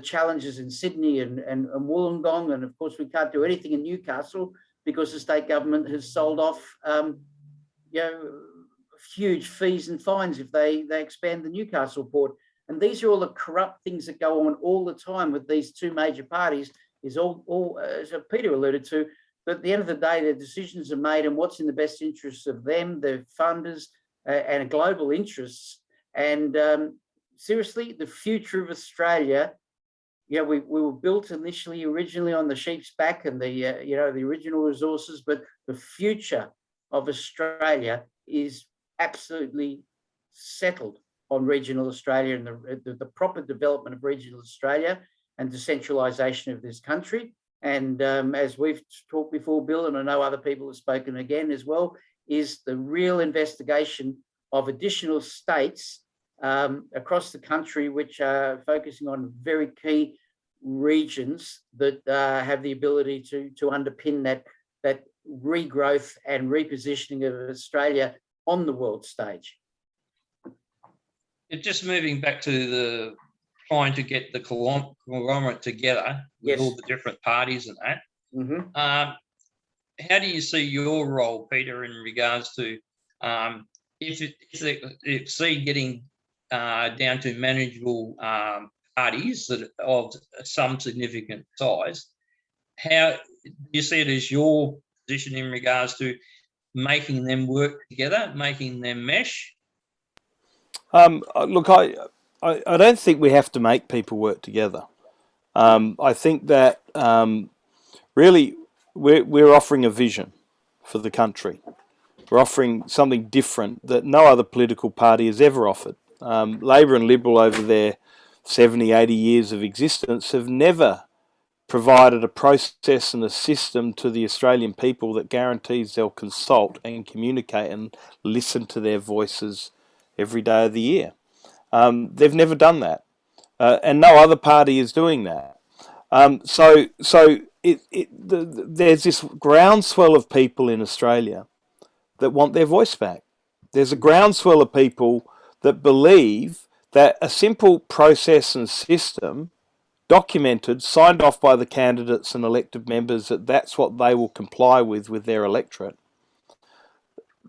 challenges in Sydney and Wollongong. And of course, we can't do anything in Newcastle because the state government has sold off huge fees and fines if they expand the Newcastle port. And these are all the corrupt things that go on all the time with these two major parties, is all as Peter alluded to, but at the end of the day, their decisions are made and what's in the best interests of them, their funders, and global interests. And seriously, the future of Australia yeah, we were built originally on the sheep's back and the the original resources, but the future of Australia is absolutely settled on regional Australia and the proper development of regional Australia and decentralisation of this country. And as we've talked before, Bill, and I know other people have spoken again as well, is the real investigation of additional states across the country, which are focusing on very key regions that have the ability to underpin that regrowth and repositioning of Australia on the world stage. Just moving back to the trying to get the conglomerate together with all the different parties and that. Mm-hmm. How do you see your role, Peter, in regards to if they exceed getting down to manageable parties that of some significant size? How do you see it as your position in regards to making them work together, making them mesh? Look, I don't think we have to make people work together. I think that really we're offering a vision for the country. We're offering something different that no other political party has ever offered. Labor and Liberal over their 70, 80 years of existence have never provided a process and a system to the Australian people that guarantees they'll consult and communicate and listen to their voices every day of the year. They've never done that, and no other party is doing that. So there's this groundswell of people in Australia that want their voice back. There's a groundswell of people that believe that a simple process and system, documented, signed off by the candidates and elected members, that's what they will comply with their electorate,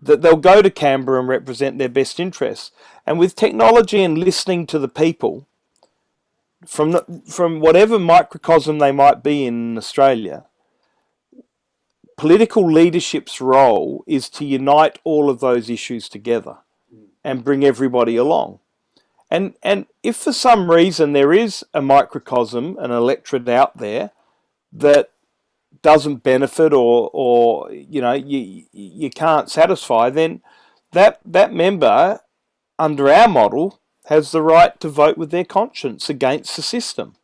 that they'll go to Canberra and represent their best interests. And with technology and listening to the people, from whatever microcosm they might be in Australia, political leadership's role is to unite all of those issues together and bring everybody along. And if for some reason there is a microcosm, an electorate out there that doesn't benefit or you can't satisfy, then that member under our model has the right to vote with their conscience against the system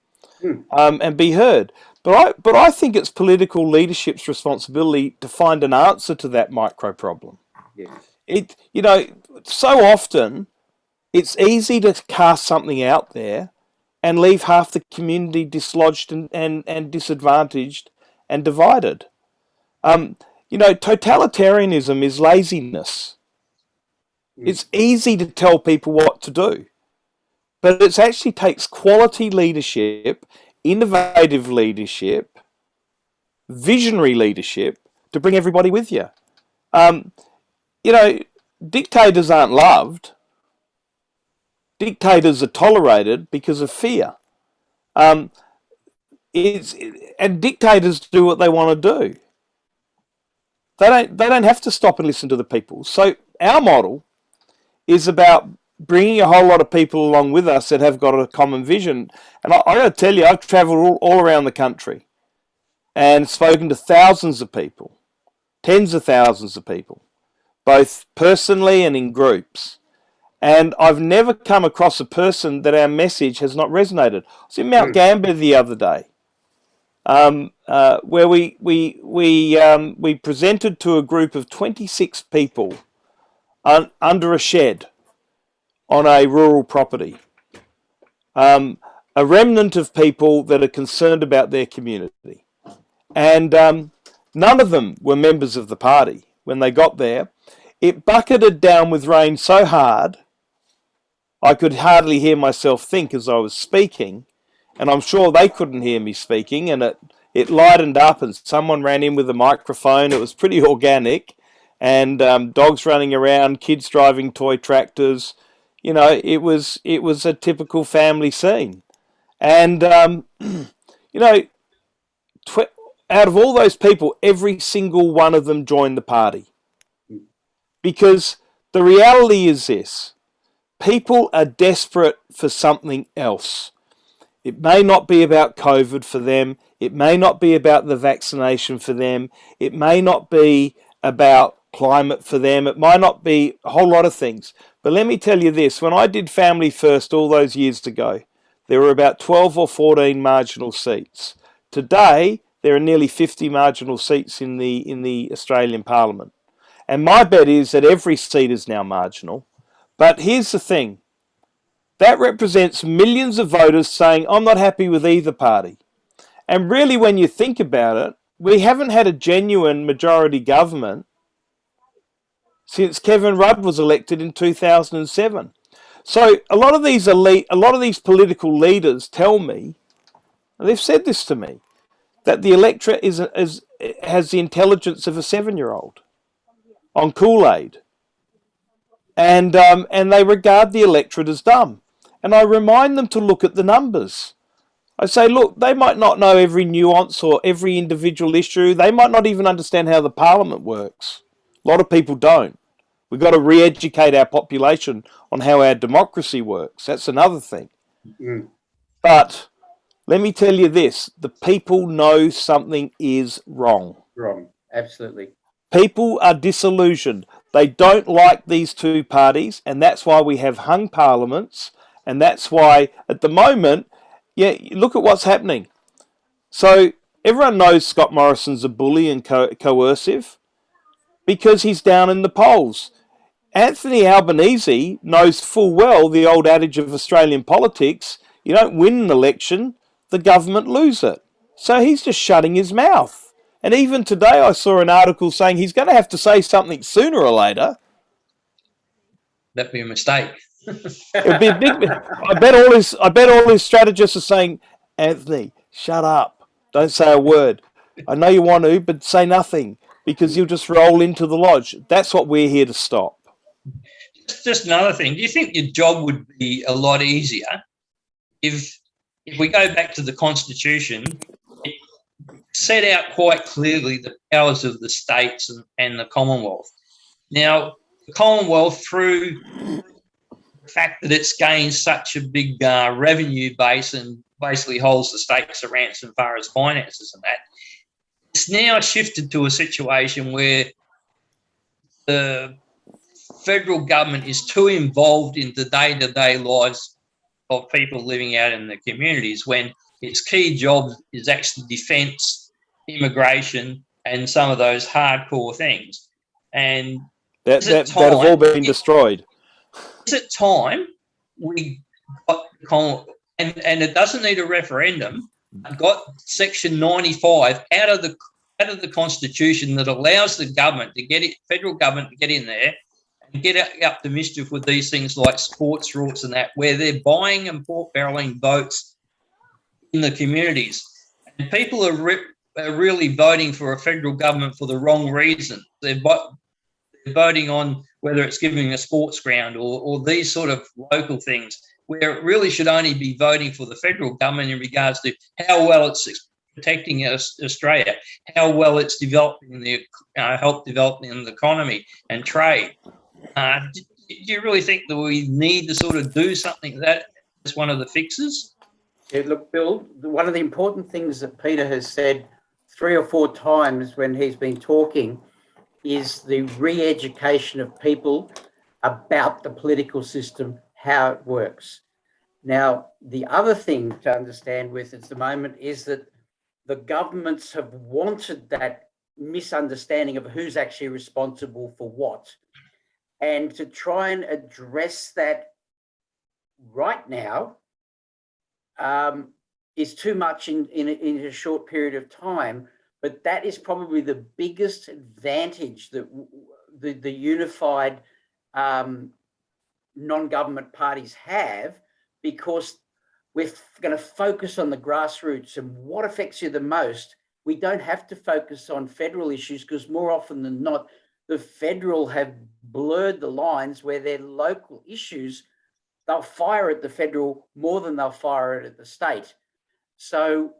and be heard. But I think it's political leadership's responsibility to find an answer to that micro problem. Yes. So often it's easy to cast something out there and leave half the community dislodged and disadvantaged and divided. Totalitarianism is laziness. It's easy to tell people what to do, but it actually takes quality leadership, innovative leadership, visionary leadership to bring everybody with you. Dictators aren't loved. Dictators are tolerated because of fear. And dictators do what they want to do. They don't have to stop and listen to the people. So our model is about bringing a whole lot of people along with us that have got a common vision. And I got to tell you, I've travelled all around the country and spoken to thousands of people, tens of thousands of people, both personally and in groups. And I've never come across a person that our message has not resonated. I was in Mount Gambier the other day, where we presented to a group of 26 people under a shed on a rural property. A remnant of people that are concerned about their community. And none of them were members of the party when they got there. It bucketed down with rain so hard, I could hardly hear myself think as I was speaking, and I'm sure they couldn't hear me speaking, and it lightened up and someone ran in with a microphone. It was pretty organic, and dogs running around, kids driving toy tractors. It was a typical family scene. And, out of all those people, every single one of them joined the party. Because the reality is this: people are desperate for something else. It may not be about COVID for them. It may not be about the vaccination for them. It may not be about climate for them. It might not be a whole lot of things. But let me tell you this, when I did Family First all those years ago, there were about 12 or 14 marginal seats. Today, there are nearly 50 marginal seats in the Australian Parliament. And my bet is that every seat is now marginal. But here's the thing. That represents millions of voters saying, I'm not happy with either party. And really, when you think about it, we haven't had a genuine majority government since Kevin Rudd was elected in 2007. So a lot of these political leaders tell me, and they've said this to me, that the electorate has the intelligence of a 7-year-old on Kool-Aid, and they regard the electorate as dumb. And I remind them to look at the numbers. I say, look, they might not know every nuance or every individual issue. They might not even understand how the parliament works. A lot of people don't. We've got to re-educate our population on how our democracy works. That's another thing. Mm. But let me tell you this, the people know something is wrong. Wrong, absolutely. People are disillusioned. They don't like these two parties, and that's why we have hung parliaments, and that's why, at the moment, yeah, look at what's happening. So everyone knows Scott Morrison's a bully and coercive because he's down in the polls. Anthony Albanese knows full well the old adage of Australian politics, you don't win an election, the government lose it. So he's just shutting his mouth. And even today I saw an article saying he's going to have to say something sooner or later. That'd be a mistake. It'd be a big. I bet all his strategists are saying, Anthony, shut up. Don't say a word. I know you want to, but say nothing because you'll just roll into the lodge. That's what we're here to stop. Just another thing. Do you think your job would be a lot easier if we go back to the Constitution? It set out quite clearly the powers of the states and the Commonwealth. Now, the Commonwealth, through the fact that it's gained such a big revenue base and basically holds the states to ransom as far as finances and that, it's now shifted to a situation where the federal government is too involved in the day-to-day lives of people living out in the communities when its key job is actually defence, immigration, and some of those hardcore things. And that have all been destroyed. Is it time we got and it doesn't need a referendum? Got Section 95 out of the Constitution that allows the government to get it, federal government to get in there and get up to mischief with these things like sports routes and that, where they're buying and pork-barreling votes in the communities. And people are really voting for a federal government for the wrong reason. They're voting on whether it's giving a sports ground or these sort of local things, where it really should only be voting for the federal government in regards to how well it's protecting Australia, how well it's developing help developing the economy and trade. Do you really think that we need to sort of do something that is one of the fixes? Yeah, look, Bill, one of the important things that Peter has said 3 or 4 times when he's been talking is the re-education of people about the political system, how it works. Now, the other thing to understand with at the moment is that the governments have wanted that misunderstanding of who's actually responsible for what. And to try and address that right now is too much in a short period of time. But that is probably the biggest advantage that the unified non-government parties have, because we're going to focus on the grassroots and what affects you the most. We don't have to focus on federal issues because more often than not, the federal have blurred the lines where their local issues, they'll fire at the federal more than they'll fire it at the state. So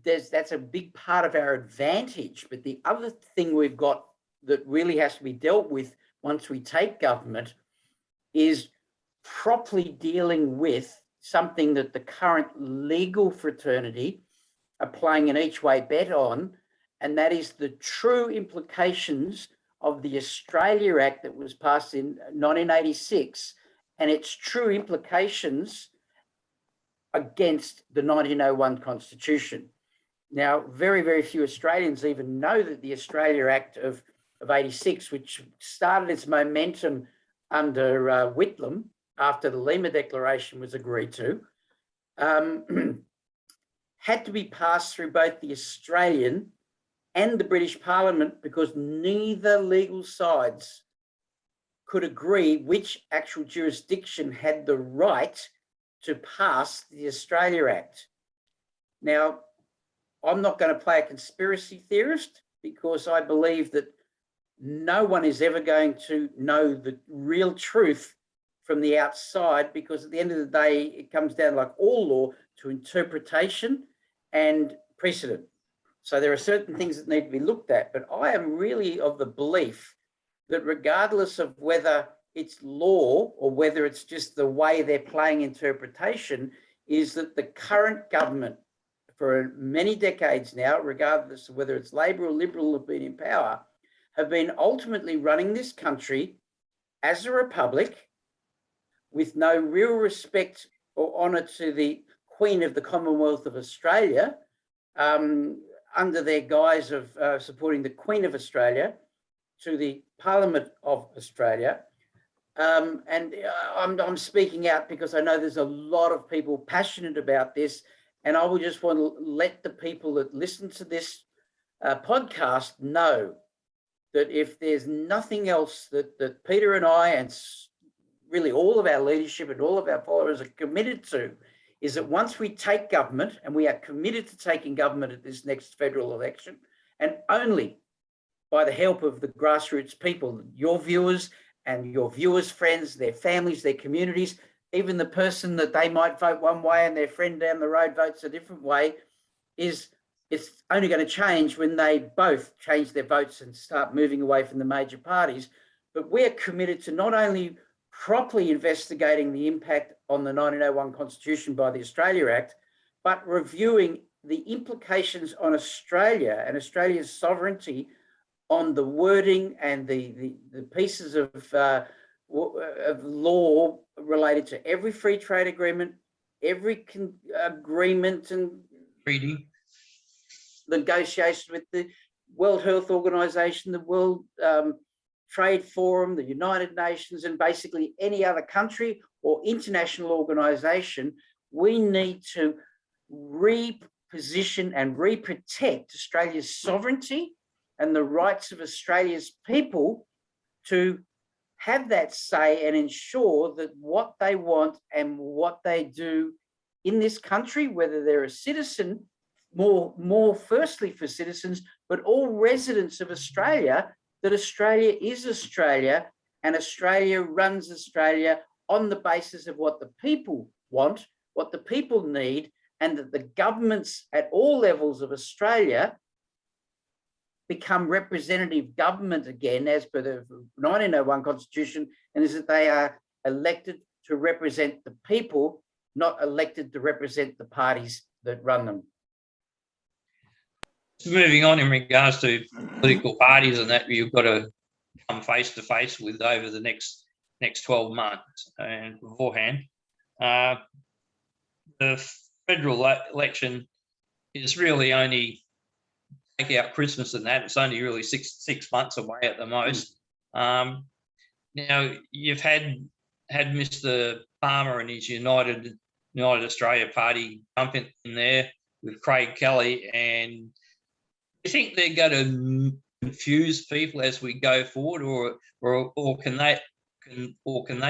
that's a big part of our advantage. But the other thing we've got that really has to be dealt with once we take government is properly dealing with something that the current legal fraternity are playing an each way bet on, and that is the true implications of the Australia Act that was passed in 1986 and its true implications against the 1901 Constitution. Now, very, very few Australians even know that the Australia Act of 86, which started its momentum under Whitlam after the Lima Declaration was agreed to, had to be passed through both the Australian and the British Parliament because neither legal sides could agree which actual jurisdiction had the right to pass the Australia Act. Now, I'm not going to play a conspiracy theorist because I believe that no one is ever going to know the real truth from the outside, because at the end of the day, it comes down, like all law, to interpretation and precedent. So there are certain things that need to be looked at, but I am really of the belief that regardless of whether it's law or whether it's just the way they're playing interpretation, is that the current government for many decades now, regardless of whether it's Labor or Liberal have been in power, have been ultimately running this country as a republic with no real respect or honour to the Queen of the Commonwealth of Australia, under their guise of supporting the Queen of Australia, to the Parliament of Australia. And I'm speaking out because I know there's a lot of people passionate about this, and I would just want to let the people that listen to this podcast know that if there's nothing else that Peter and I and really all of our leadership and all of our followers are committed to, is that once we take government, and we are committed to taking government at this next federal election, and only by the help of the grassroots people, your viewers and your viewers' friends, their families, their communities, even the person that they might vote one way and their friend down the road votes a different way, it's only going to change when they both change their votes and start moving away from the major parties. But we're committed to not only properly investigating the impact on the 1901 Constitution by the Australia Act, but reviewing the implications on Australia and Australia's sovereignty on the wording and the pieces of law related to every free trade agreement, every agreement and treaty, negotiation with the World Health Organization, the World Trade Forum, the United Nations, and basically any other country or international organization. We need to reposition and reprotect Australia's sovereignty and the rights of Australia's people to have that say and ensure that what they want and what they do in this country, whether they're a citizen, more firstly for citizens, but all residents of Australia, that Australia is Australia and Australia runs Australia on the basis of what the people want, what the people need, and that the governments at all levels of Australia become representative government again, as per the 1901 Constitution, and is that they are elected to represent the people, not elected to represent the parties that run them. Moving on in regards to political parties and that you've got to come face to face with over the next 12 months and beforehand. The federal election is really only, take out Christmas and that, it's only really six months away at the most. Now you've had Mr. Palmer and his United Australia Party jump in there with Craig Kelly, and you think they're going to confuse people as we go forward, or can they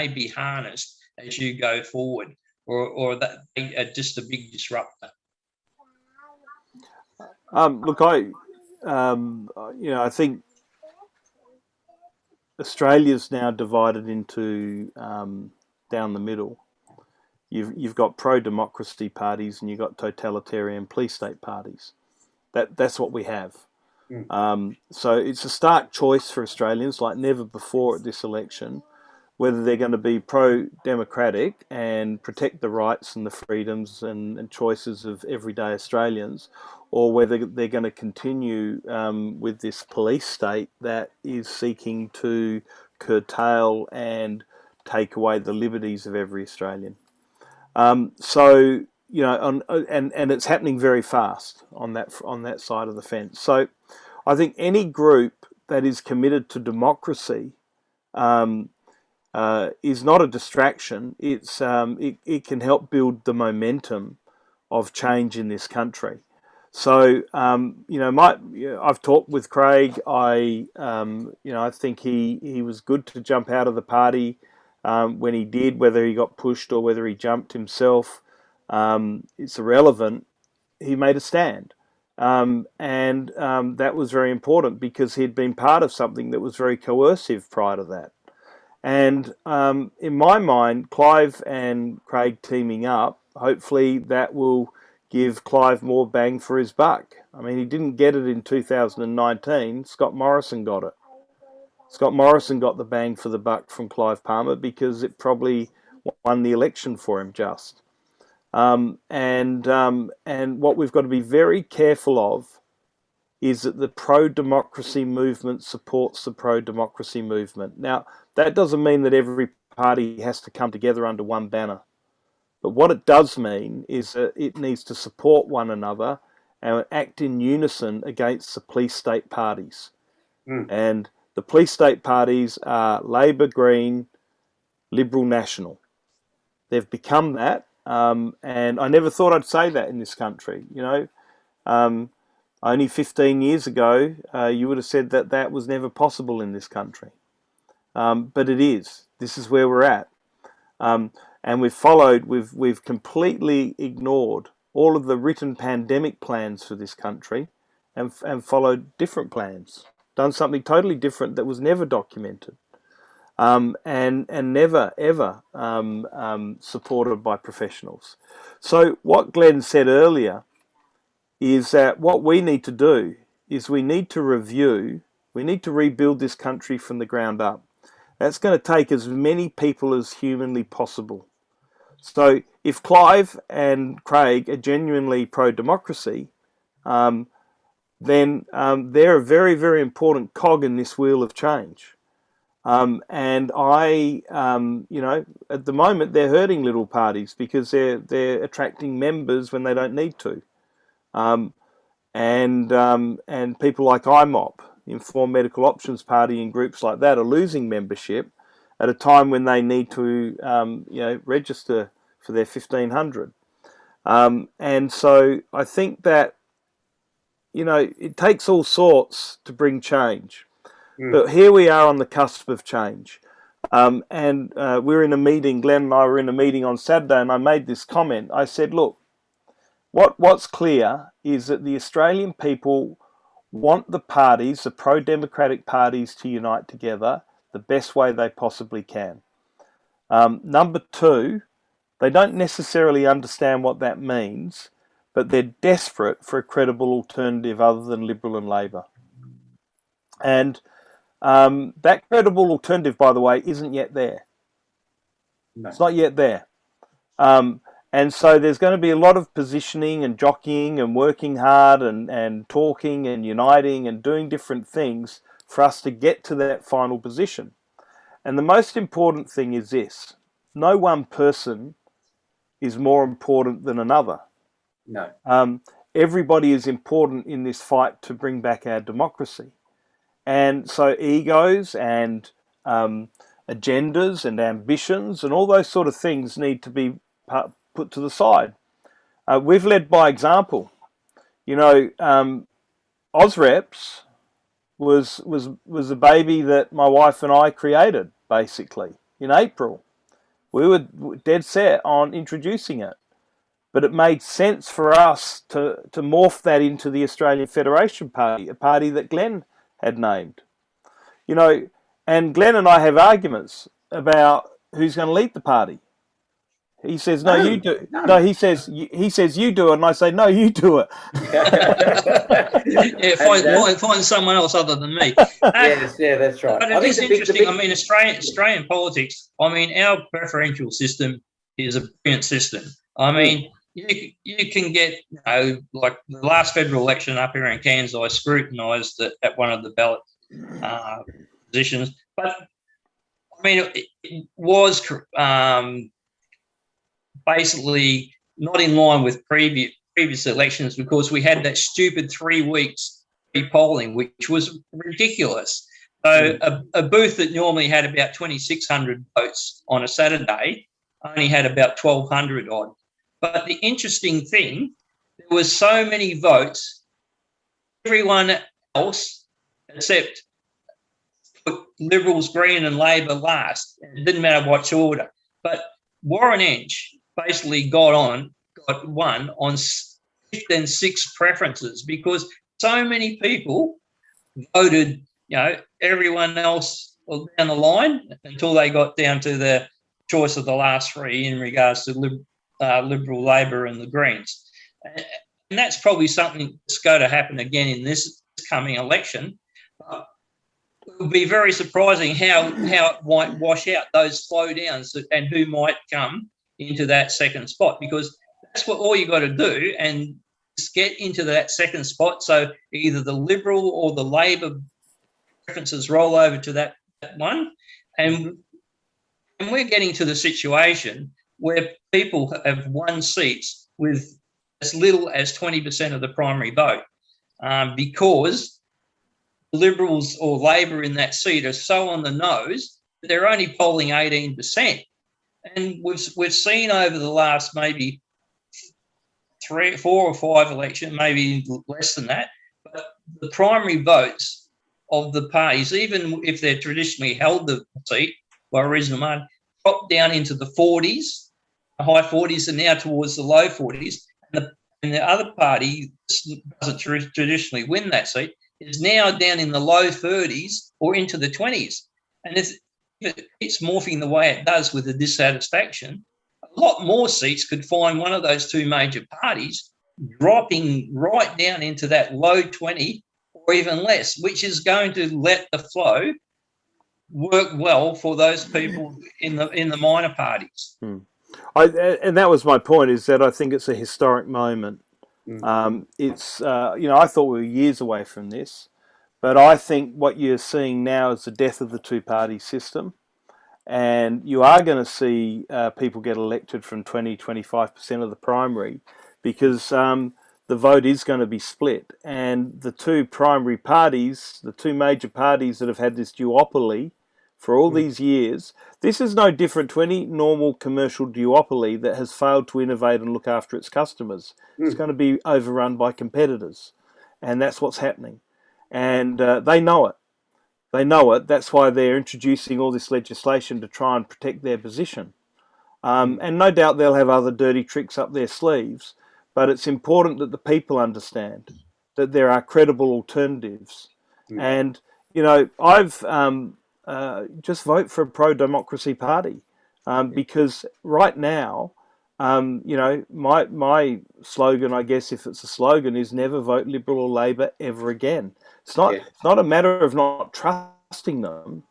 be harnessed as you go forward, or that they are just a big disruptor? Look, I think Australia's now divided into down the middle. You've got pro-democracy parties and you've got totalitarian police state parties. That's what we have. So it's a stark choice for Australians, like never before at this election, whether they're going to be pro-democratic and protect the rights and the freedoms and choices of everyday Australians, or whether they're going to continue with this police state that is seeking to curtail and take away the liberties of every Australian. So, you know, and it's happening very fast on that side of the fence. So I think any group that is committed to democracy is not a distraction. It can help build the momentum of change in this country. So I've talked with Craig. I think he was good to jump out of the party when he did. Whether he got pushed or whether he jumped himself, it's irrelevant. He made a stand. And that was very important because he'd been part of something that was very coercive prior to that. And in my mind, Clive and Craig teaming up, hopefully that will give Clive more bang for his buck. I mean, he didn't get it in 2019. Scott Morrison got it. Scott Morrison got the bang for the buck from Clive Palmer because it probably won the election for him just. And what we've got to be very careful of is that the pro-democracy movement supports the pro-democracy movement. Now, that doesn't mean that every party has to come together under one banner. But what it does mean is that it needs to support one another and act in unison against the police state parties. And the police state parties are Labor, Green, Liberal, National. They've become that. And I never thought I'd say that in this country. You know, only 15 years ago, you would have said that that was never possible in this country. But it is. This is where we're at. And we've completely ignored all of the written pandemic plans for this country and followed different plans, done something totally different that was never documented and never, ever supported by professionals. So what Glenn said earlier is that what we need to do is we need to rebuild this country from the ground up. That's going to take as many people as humanly possible. So if Clive and Craig are genuinely pro-democracy, then they're a very, very important cog in this wheel of change. And at the moment they're hurting little parties because they're attracting members when they don't need to. And people like IMOP, Informed Medical Options Party, and groups like that are losing membership at a time when they need to, register for their 1,500. And so I think that, it takes all sorts to bring change. But here we are on the cusp of change. We're in a meeting, Glenn and I were in a meeting on Saturday, and I made this comment. I said, look, what's clear is that the Australian people want the parties, the pro-democratic parties, to unite together the best way they possibly can. Number two, they don't necessarily understand what that means, but they're desperate for a credible alternative other than Liberal and Labor. And that credible alternative, by the way, isn't yet there. No. It's not yet there. And so there's going to be a lot of positioning and jockeying and working hard and talking and uniting and doing different things for us to get to that final position. And the most important thing is this: no one person is more important than another. No. Everybody is important in this fight to bring back our democracy. And so egos and agendas and ambitions and all those sort of things need to be put to the side. We've led by example. Ausreps was a baby that my wife and I created, basically, in April. We were dead set on introducing it. But it made sense for us to morph that into the Australian Federation Party, a party that Glenn had named. And Glenn and I have arguments about who's going to lead the party. He says, "No, you do." No. No, he says, "You do it," and I say, "No, you do it." Yeah, find someone else other than me. Yes, yeah, that's right. But it is interesting. I mean, Australian politics. I mean, our preferential system is a brilliant system. I mean, you can get, like the last federal election up here in Cairns, I scrutinised it at one of the ballot positions, but I mean, it was basically not in line with previous elections because we had that stupid 3 weeks pre-polling, which was ridiculous. So a booth that normally had about 2,600 votes on a Saturday only had about 1,200 odd. But the interesting thing, there was so many votes, everyone else except put Liberals, Green and Labor last. It didn't matter what order. But Warren Inch basically got one on 5th and 6th preferences because so many people voted, everyone else down the line until they got down to the choice of the last three in regards to Liberal, Labor and the Greens. And that's probably something that's going to happen again in this coming election. It would be very surprising how it might wash out those slowdowns and who might come into that second spot, because that's what all you got to do and just get into that second spot. So either the Liberal or the Labor preferences roll over to that one, and we're getting to the situation where people have won seats with as little as 20% of the primary vote, because Liberals or Labor in that seat are so on the nose that they're only polling 18%. And we've seen over the last maybe 3, 4 or 5 elections, maybe less than that, but the primary votes of the parties, even if they're traditionally held the seat by a reasonable margin, drop down into the 40s, the high 40s, and now towards the low 40s. And the other party doesn't traditionally win that seat, is now down in the low 30s or into the 20s. And if it keeps morphing the way it does with the dissatisfaction, a lot more seats could find one of those two major parties dropping right down into that low 20 or even less, which is going to let the flow work well for those people in the minor parties. And that was my point, is that I think it's a historic moment. It's I thought we were years away from this, but I think what you're seeing now is the death of the two-party system, and you are going to see people get elected from 20-25% of the primary, because the vote is going to be split, and the two primary parties, the two major parties that have had this duopoly for all these years, this is no different to any normal commercial duopoly that has failed to innovate and look after its customers. It's going to be overrun by competitors, and that's what's happening. And they know it. They know it. That's why they're introducing all this legislation to try and protect their position. And no doubt they'll have other dirty tricks up their sleeves, but it's important that the people understand that there are credible alternatives. And, I've... just vote for a pro-democracy party, because right now, my slogan, I guess, if it's a slogan, is never vote Liberal or Labor ever again. It's not a matter of not trusting them.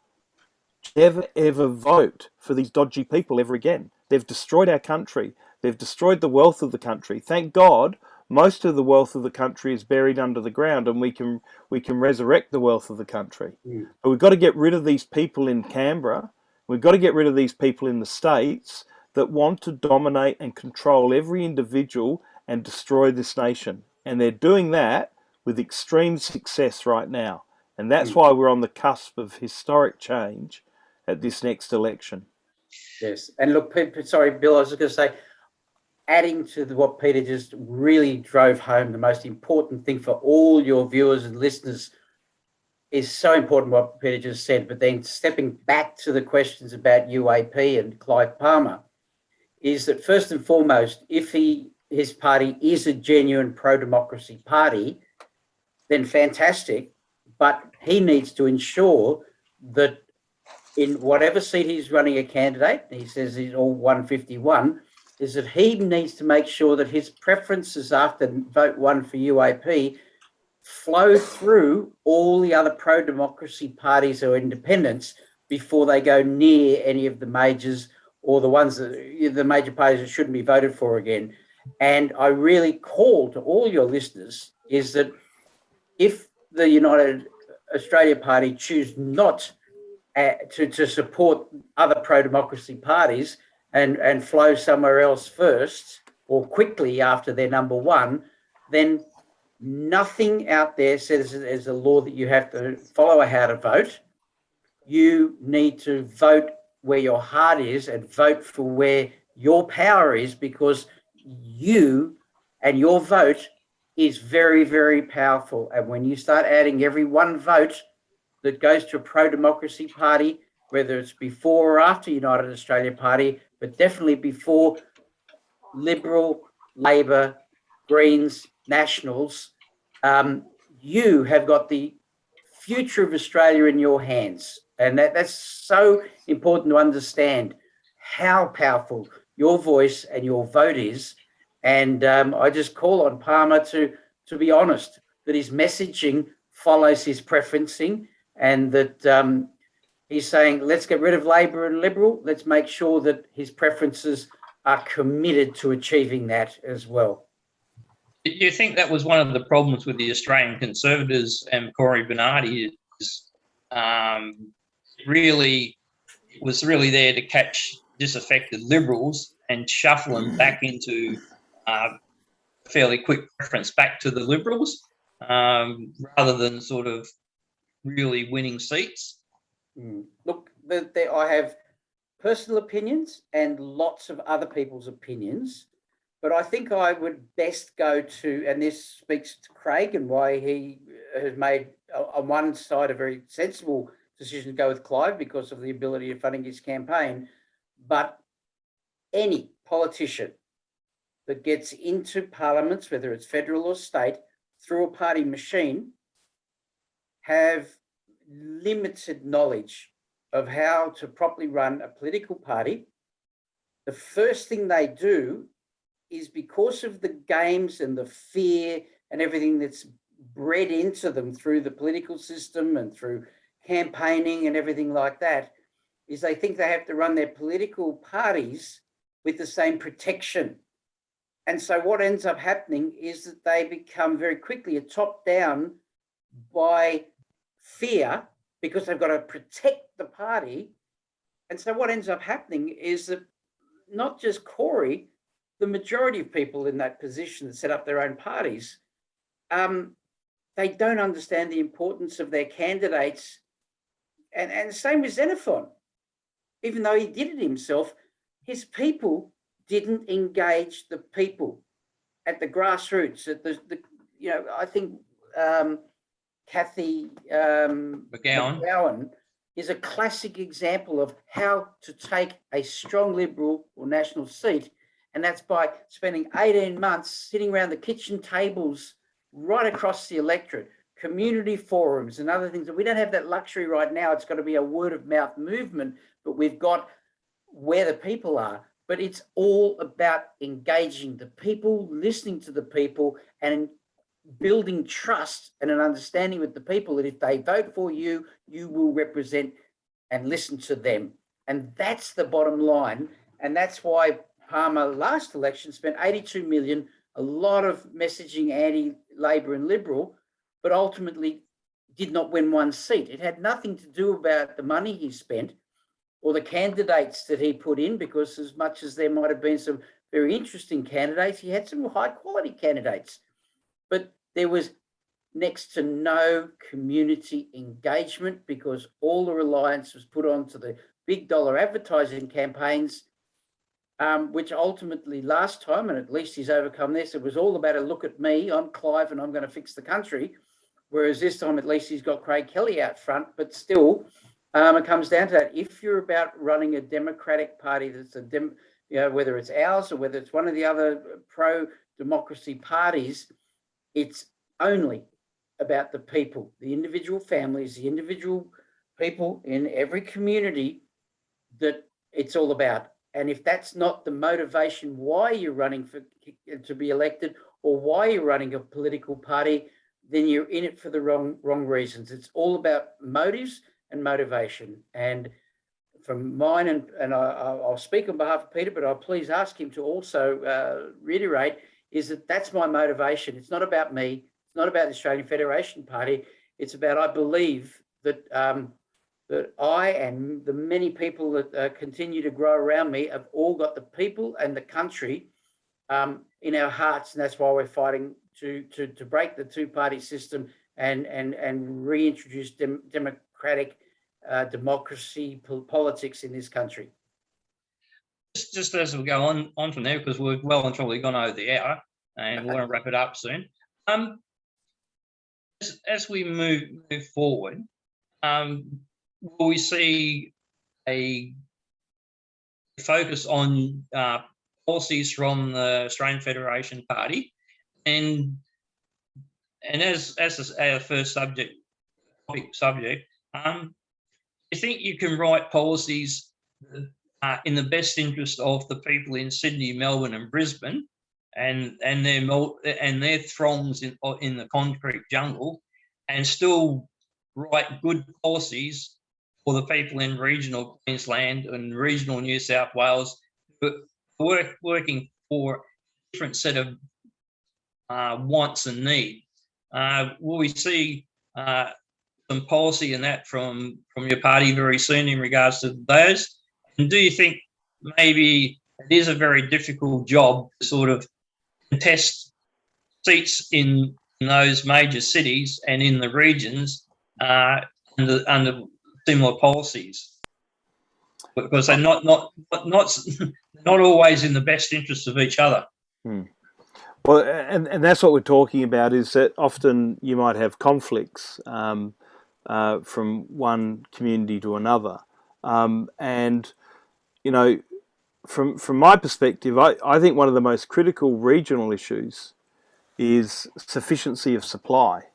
Never ever vote for these dodgy people ever again. They've destroyed our country. They've destroyed the wealth of the country. Thank God, most of the wealth of the country is buried under the ground, and we can resurrect the wealth of the country. But we've got to get rid of these people in Canberra. We've got to get rid of these people in the States that want to dominate and control every individual and destroy this nation. And they're doing that with extreme success right now. And that's why we're on the cusp of historic change at this next election. Yes. And look, sorry, Bill, I was just going to say, adding to what Peter just really drove home, the most important thing for all your viewers and listeners is so important what Peter just said, but then stepping back to the questions about UAP and Clive Palmer, is that first and foremost, if his party is a genuine pro-democracy party, then fantastic, but he needs to ensure that in whatever seat he's running a candidate, he says he's all 151, is that he needs to make sure that his preferences after vote 1 for UAP flow through all the other pro-democracy parties or independents before they go near any of the majors or the ones that the major parties that shouldn't be voted for again. And I really call to all your listeners is that if the United Australia Party choose not to support other pro-democracy parties and flow somewhere else first or quickly after they're number one, then nothing out there says there's a law that you have to follow how to vote. You need to vote where your heart is and vote for where your power is, because you and your vote is very, very powerful. And when you start adding every one vote that goes to a pro-democracy party, whether it's before or after United Australia Party, but definitely before Liberal, Labor, Greens, Nationals, you have got the future of Australia in your hands. And that's so important to understand how powerful your voice and your vote is. And I just call on Palmer to be honest, that his messaging follows his preferencing, and that he's saying, let's get rid of Labor and Liberal. Let's make sure that his preferences are committed to achieving that as well. Do you think that was one of the problems with the Australian Conservatives and Cory Bernardi is really there to catch disaffected Liberals and shuffle them back into fairly quick preference back to the Liberals rather than sort of really winning seats? Look, I have personal opinions and lots of other people's opinions, but I think I would best go to, and this speaks to Craig and why he has made on one side a very sensible decision to go with Clive because of the ability of funding his campaign. But any politician that gets into parliaments, whether it's federal or state, through a party machine, have limited knowledge of how to properly run a political party. The first thing they do is, because of the games and the fear and everything that's bred into them through the political system and through campaigning and everything like that, is they think they have to run their political parties with the same protection. And so what ends up happening is that they become very quickly a top down by fear, because they've got to protect the party. And so what ends up happening is that not just Cory, the majority of people in that position that set up their own parties, they don't understand the importance of their candidates. And the same with Xenophon. Even though he did it himself, his people didn't engage the people at the grassroots. At the I think Kathy McGowan is a classic example of how to take a strong Liberal or National seat, and that's by spending 18 months sitting around the kitchen tables right across the electorate, community forums and other things. And we don't have that luxury right now. It's got to be a word of mouth movement, but we've got where the people are. But it's all about engaging the people, listening to the people, and building trust and an understanding with the people that if they vote for you, you will represent and listen to them. And that's the bottom line. And that's why Palmer last election spent 82 million, a lot of messaging anti-Labor and Liberal, but ultimately did not win one seat. It had nothing to do about the money he spent or the candidates that he put in, because as much as there might have been some very interesting candidates, he had some high quality candidates. But there was next to no community engagement, because all the reliance was put onto the big dollar advertising campaigns, which ultimately last time, and at least he's overcome this, it was all about a look at me, I'm Clive and I'm going to fix the country. Whereas this time, at least he's got Craig Kelly out front, but still, it comes down to that. If you're about running a democratic party that's whether it's ours or whether it's one of the other pro-democracy parties, it's only about the people, the individual families, the individual people in every community that it's all about. And if that's not the motivation why you're running to be elected, or why you're running a political party, then you're in it for the wrong reasons. It's all about motives and motivation. And from mine, and I'll speak on behalf of Peter, but I'll please ask him to also reiterate, is that that's my motivation. It's not about me. It's not about the Australian Federation Party. It's about, I believe that that I and the many people that continue to grow around me have all got the people and the country in our hearts, and that's why we're fighting to break the two-party system and reintroduce democratic democracy politics in this country. Just as we go on from there, because we're well and truly gone over the hour, and we want to wrap it up soon. As we move forward, will we see a focus on policies from the Australian Federation Party, and as our first subject, you think you can write policies in the best interest of the people in Sydney, Melbourne, and Brisbane, and their throngs in the concrete jungle, and still write good policies for the people in regional Queensland and regional New South Wales, but working for a different set of wants and needs? Will we see some policy in that from your party very soon in regards to those? And do you think maybe it is a very difficult job to sort of contest seats in those major cities and in the regions under similar policies, because they're not always in the best interest of each other? Well, and that's what we're talking about, is that often you might have conflicts from one community to another. And, you know, from my perspective, I think one of the most critical regional issues is sufficiency of supply.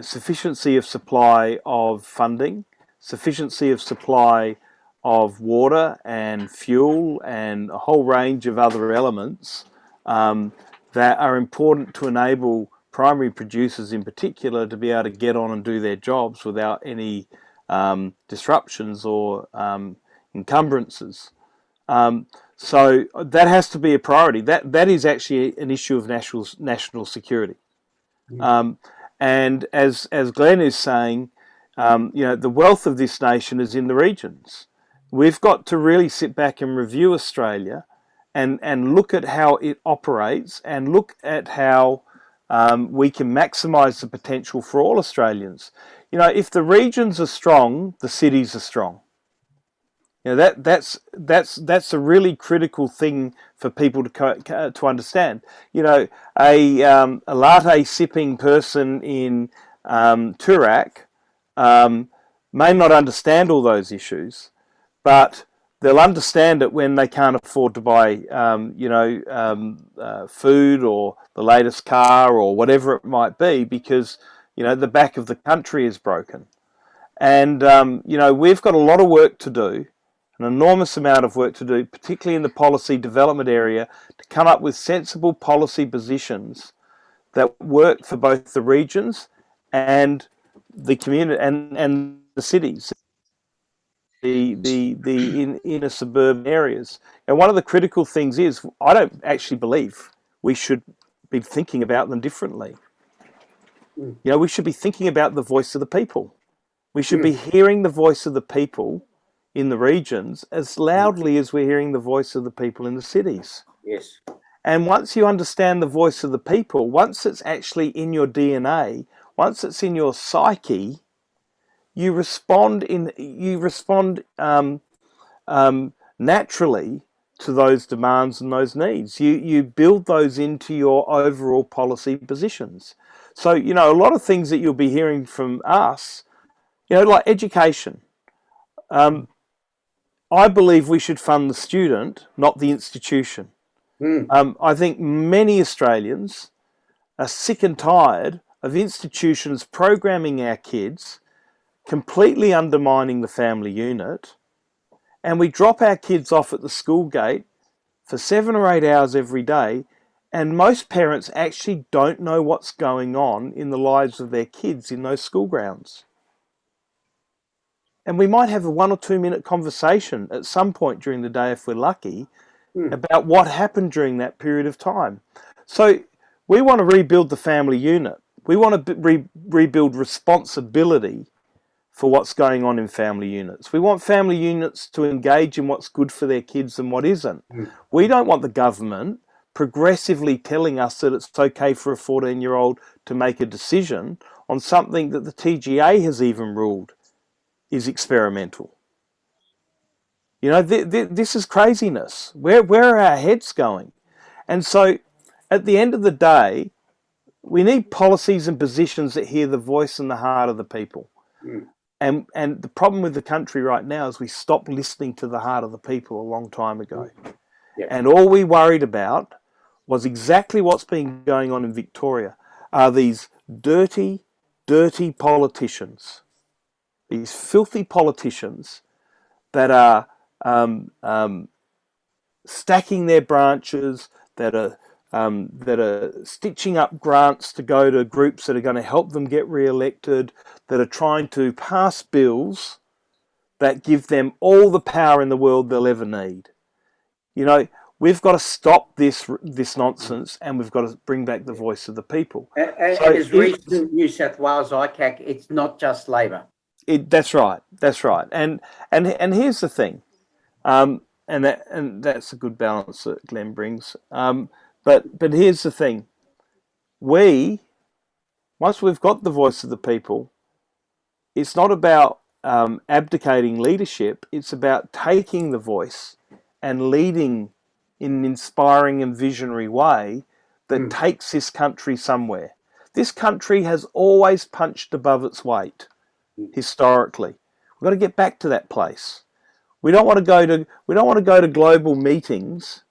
Sufficiency of supply of funding, sufficiency of supply of water and fuel and a whole range of other elements that are important to enable primary producers in particular to be able to get on and do their jobs without any disruptions or encumbrances. So that has to be a priority. That is actually an issue of national security. And as Glenn is saying, the wealth of this nation is in the regions. We've got to really sit back and review Australia and look at how it operates and look at how we can maximise the potential for all Australians. If the regions are strong, the cities are strong. That's a really critical thing for people to understand. A latte sipping person in Toorak may not understand all those issues, but they'll understand it when they can't afford to buy, food or the latest car or whatever it might be, because the back of the country is broken. And we've got a lot of work to do. An enormous amount of work to do, particularly in the policy development area, to come up with sensible policy positions that work for both the regions and the community and the cities, the inner suburban areas. And one of the critical things is, I don't actually believe we should be thinking about them differently. We should be thinking about the voice of the people. We should be hearing the voice of the people in the regions as loudly as we're hearing the voice of the people in the cities. Yes. And once you understand the voice of the people, once it's actually in your DNA, once it's in your psyche, you respond naturally to those demands and those needs. You build those into your overall policy positions. So, a lot of things that you'll be hearing from us, like education. I believe we should fund the student, not the institution. I think many Australians are sick and tired of institutions programming our kids, completely undermining the family unit, and we drop our kids off at the school gate for 7 or 8 hours every day, and most parents actually don't know what's going on in the lives of their kids in those school grounds. And we might have a 1 or 2 minute conversation at some point during the day, if we're lucky, about what happened during that period of time. So we want to rebuild the family unit. We want to rebuild responsibility for what's going on in family units. We want family units to engage in what's good for their kids and what isn't. We don't want the government progressively telling us that it's okay for a 14-year-old to make a decision on something that the TGA has even ruled is experimental. You know, this is craziness. Where are our heads going? And so at the end of the day, we need policies and positions that hear the voice and the heart of the people. And the problem with the country right now is we stopped listening to the heart of the people a long time ago. And all we worried about was exactly what's been going on in Victoria, are these dirty, dirty politicians, these filthy politicians that are stacking their branches, that are stitching up grants to go to groups that are going to help them get re-elected, that are trying to pass bills that give them all the power in the world they'll ever need. You know, we've got to stop this nonsense, and we've got to bring back the voice of the people. As recent New South Wales ICAC, it's not just Labor. That's right. And here's the thing, and that's a good balance that Glenn brings. But here's the thing: once we've got the voice of the people, it's not about abdicating leadership. It's about taking the voice and leading in an inspiring and visionary way that takes this country somewhere. This country has always punched above its weight historically. We've got to get back to that place. We don't want to go to global meetings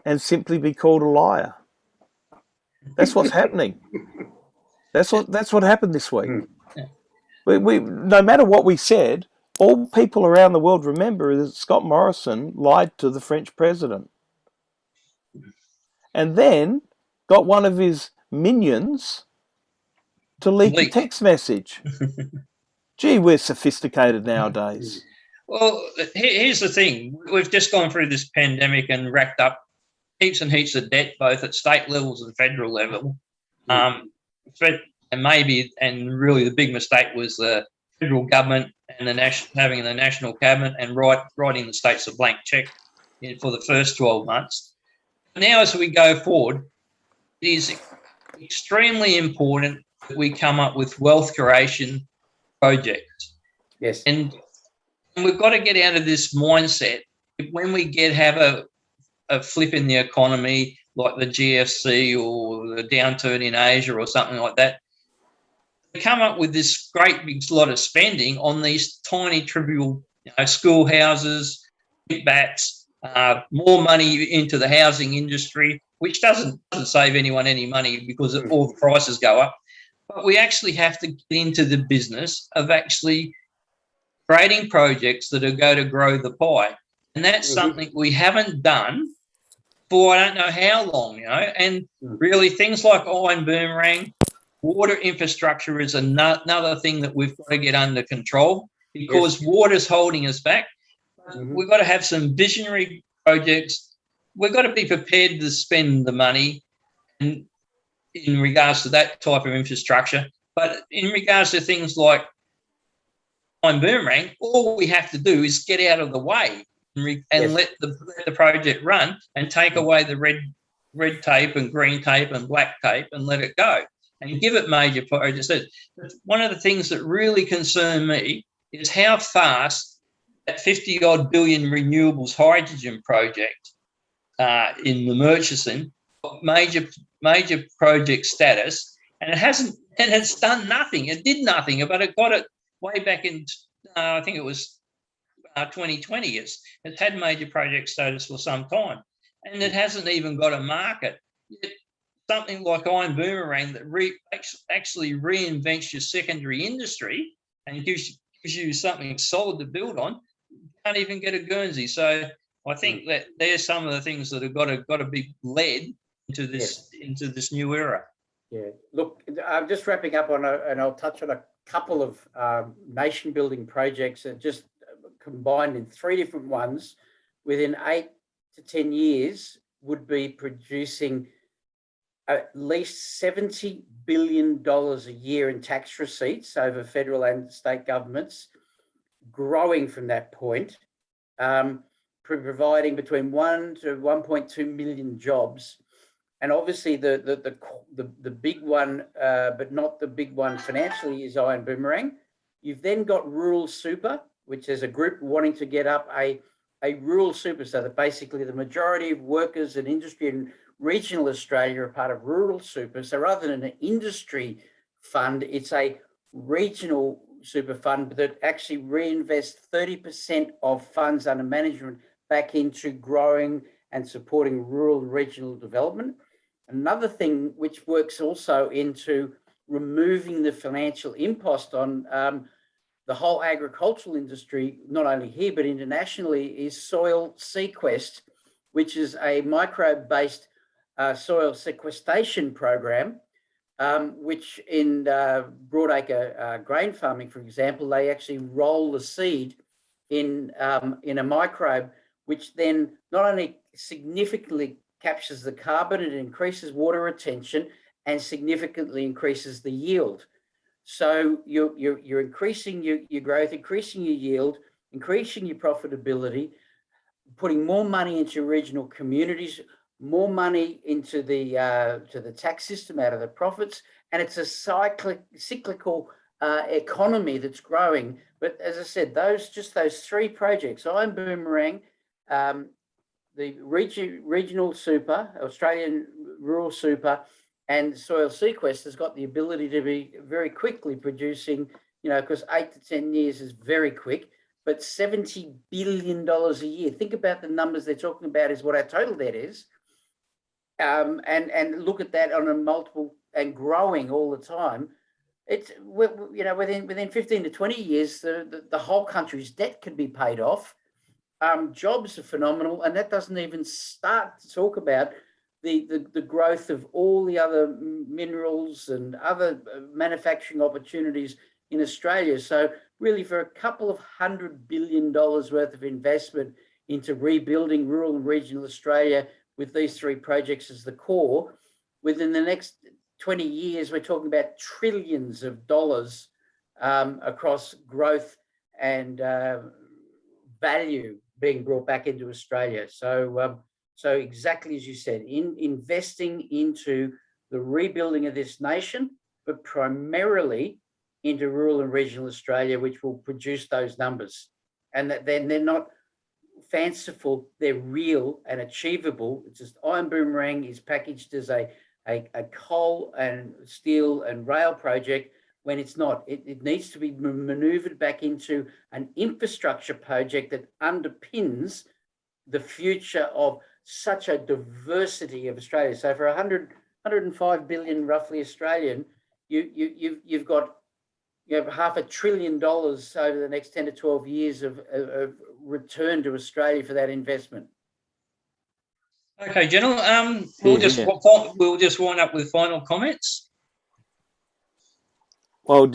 and simply be called a liar. That's what's happening. That's what happened this week. We no matter what we said, all people around the world remember is that Scott Morrison lied to the French president, and then got one of his minions to leak a text message. Gee, we're sophisticated nowadays. Well, here's the thing. We've just gone through this pandemic and racked up heaps and heaps of debt, both at state levels and federal level. And really the big mistake was the federal government and having the national cabinet and writing the states a blank check for the first 12 months. Now, as we go forward, it is extremely important that we come up with wealth creation projects. Yes. And we've got to get out of this mindset. When we have a flip in the economy, like the GFC or the downturn in Asia or something like that, we come up with this great big lot of spending on these tiny, trivial schoolhouses, bats, more money into the housing industry, which doesn't save anyone any money because all the prices go up. But we actually have to get into the business of actually creating projects that are going to grow the pie. And that's something we haven't done for I don't know how long, and really things like iron boomerang, water infrastructure is another thing that we've got to get under control because water's holding us back. We've got to have some visionary projects. We've got to be prepared to spend the money in regards to that type of infrastructure. But in regards to things like iron boomerang, all we have to do is get out of the way and let the project run and take away the red tape and green tape and black tape and let it go and give it major projects. One of the things that really concern me is how fast that 50-odd billion renewables hydrogen project in the Murchison got major project status, and it's done nothing. It did nothing, but it got it way back in, I think it was 2020. It's had major project status for some time, and it hasn't even got a market. Yet something like iron boomerang that actually reinvents your secondary industry and gives you something solid to build on, can't even get a Guernsey. So I think that there's some of the things that have got to be led into this new era. Yeah. Look, I'm just wrapping up on and I'll touch on a couple of nation-building projects that just combined in 3 different ones within 8 to 10 years would be producing at least $70 billion a year in tax receipts over federal and state governments, growing from that point, providing between 1 to 1.2 million jobs. And obviously the big one, but not the big one financially, is Iron Boomerang. You've then got Rural Super, which is a group wanting to get up a rural super, so that basically the majority of workers and industry in regional Australia are part of Rural Super. So rather than an industry fund, it's a regional super fund that actually reinvests 30% of funds under management back into growing and supporting rural and regional development. Another thing which works also into removing the financial impost on the whole agricultural industry, not only here but internationally, is soil sequest, which is a microbe-based soil sequestration program, which in broadacre grain farming, for example, they actually roll the seed in a microbe, which then not only significantly captures the carbon, it increases water retention and significantly increases the yield. So you're increasing your growth, increasing your yield, increasing your profitability, putting more money into regional communities, more money into the to the tax system out of the profits, and it's a cyclical economy that's growing. But as I said, those 3 projects: Iron Boomerang, the regional super, Australian rural super, and soil sequest has got the ability to be very quickly producing, because 8 to 10 years is very quick, but $70 billion a year. Think about the numbers they're talking about is what our total debt is. And look at that on a multiple and growing all the time. It's, within 15 to 20 years, the whole country's debt could be paid off. Jobs are phenomenal, and that doesn't even start to talk about the growth of all the other minerals and other manufacturing opportunities in Australia. So really, for a couple of $100 billion worth of investment into rebuilding rural and regional Australia with these 3 projects as the core, within the next 20 years, we're talking about trillions of dollars across growth and value being brought back into Australia. So exactly as you said, investing into the rebuilding of this nation, but primarily into rural and regional Australia, which will produce those numbers. And that then they're not fanciful, they're real and achievable. It's just Iron Boomerang is packaged as a coal and steel and rail project, when it's not. It needs to be maneuvered back into an infrastructure project that underpins the future of such a diversity of Australia. So for 105 billion roughly Australian, you've got $500 billion over the next 10 to 12 years of return to Australia for that investment. Okay, gentlemen. We'll just wind up with final comments. Well,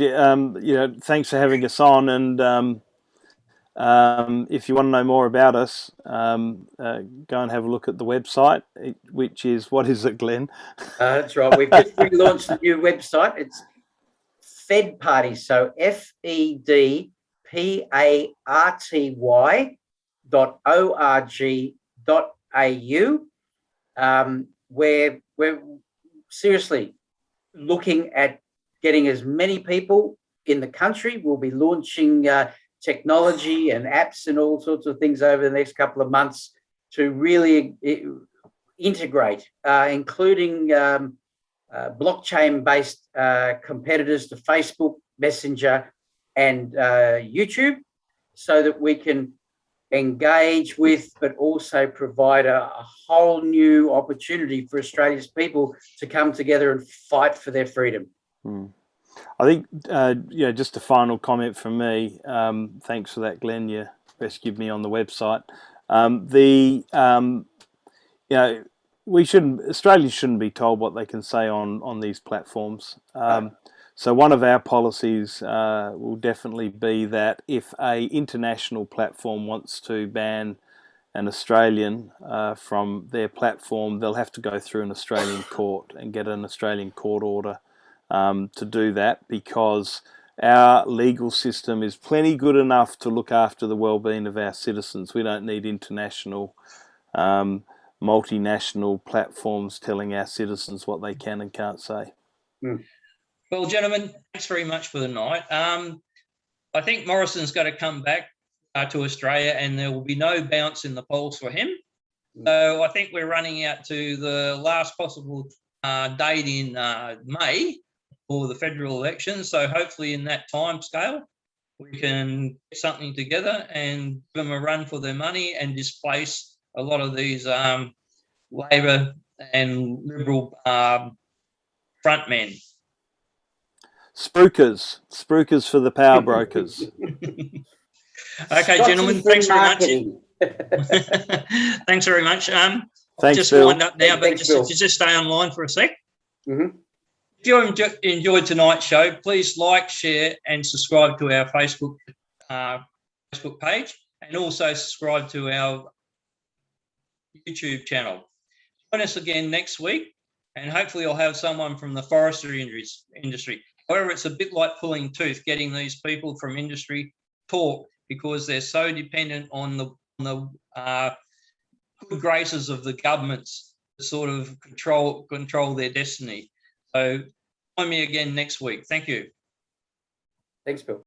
thanks for having us on, and if you want to know more about us, go and have a look at the website, which is, what is it, Glenn? That's right. We've just relaunched the new website. It's Fed Party, so FEDPARTY.org.au, where we're seriously looking at getting as many people in the country. We'll be launching technology and apps and all sorts of things over the next couple of months to really integrate, including blockchain-based competitors to Facebook, Messenger, and YouTube, so that we can engage with, but also provide a whole new opportunity for Australia's people to come together and fight for their freedom. I think, just a final comment from me. Thanks for that, Glenn. rescued me on the website. You know, Australians shouldn't be told what they can say on these platforms. So one of our policies will definitely be that if a international platform wants to ban an Australian from their platform, they'll have to go through an Australian court and get an Australian court order to do that, because our legal system is plenty good enough to look after the well-being of our citizens. We don't need international, multinational platforms telling our citizens what they can and can't say. Well, gentlemen, thanks very much for the night. I think Morrison's got to come back to Australia, and there will be no bounce in the polls for him. So I think we're running out to the last possible date in May for the federal election. So hopefully in that time scale, we can get something together and give them a run for their money and displace a lot of these Labor and Liberal frontmen. Spruikers for the power brokers. Okay, gentlemen, thanks very much. Thanks very much. Thanks, just Bill. wind up now, but Thanks, Bill. just stay online for a sec. Mm-hmm. If you enjoyed tonight's show, please like, share, and subscribe to our Facebook page, and also subscribe to our YouTube channel. Join us again next week, and hopefully I'll have someone from the forestry industry. However, it's a bit like pulling teeth, getting these people from industry talk, because they're so dependent on the good graces of the governments to sort of control their destiny. So join me again next week. Thank you. Thanks, Bill.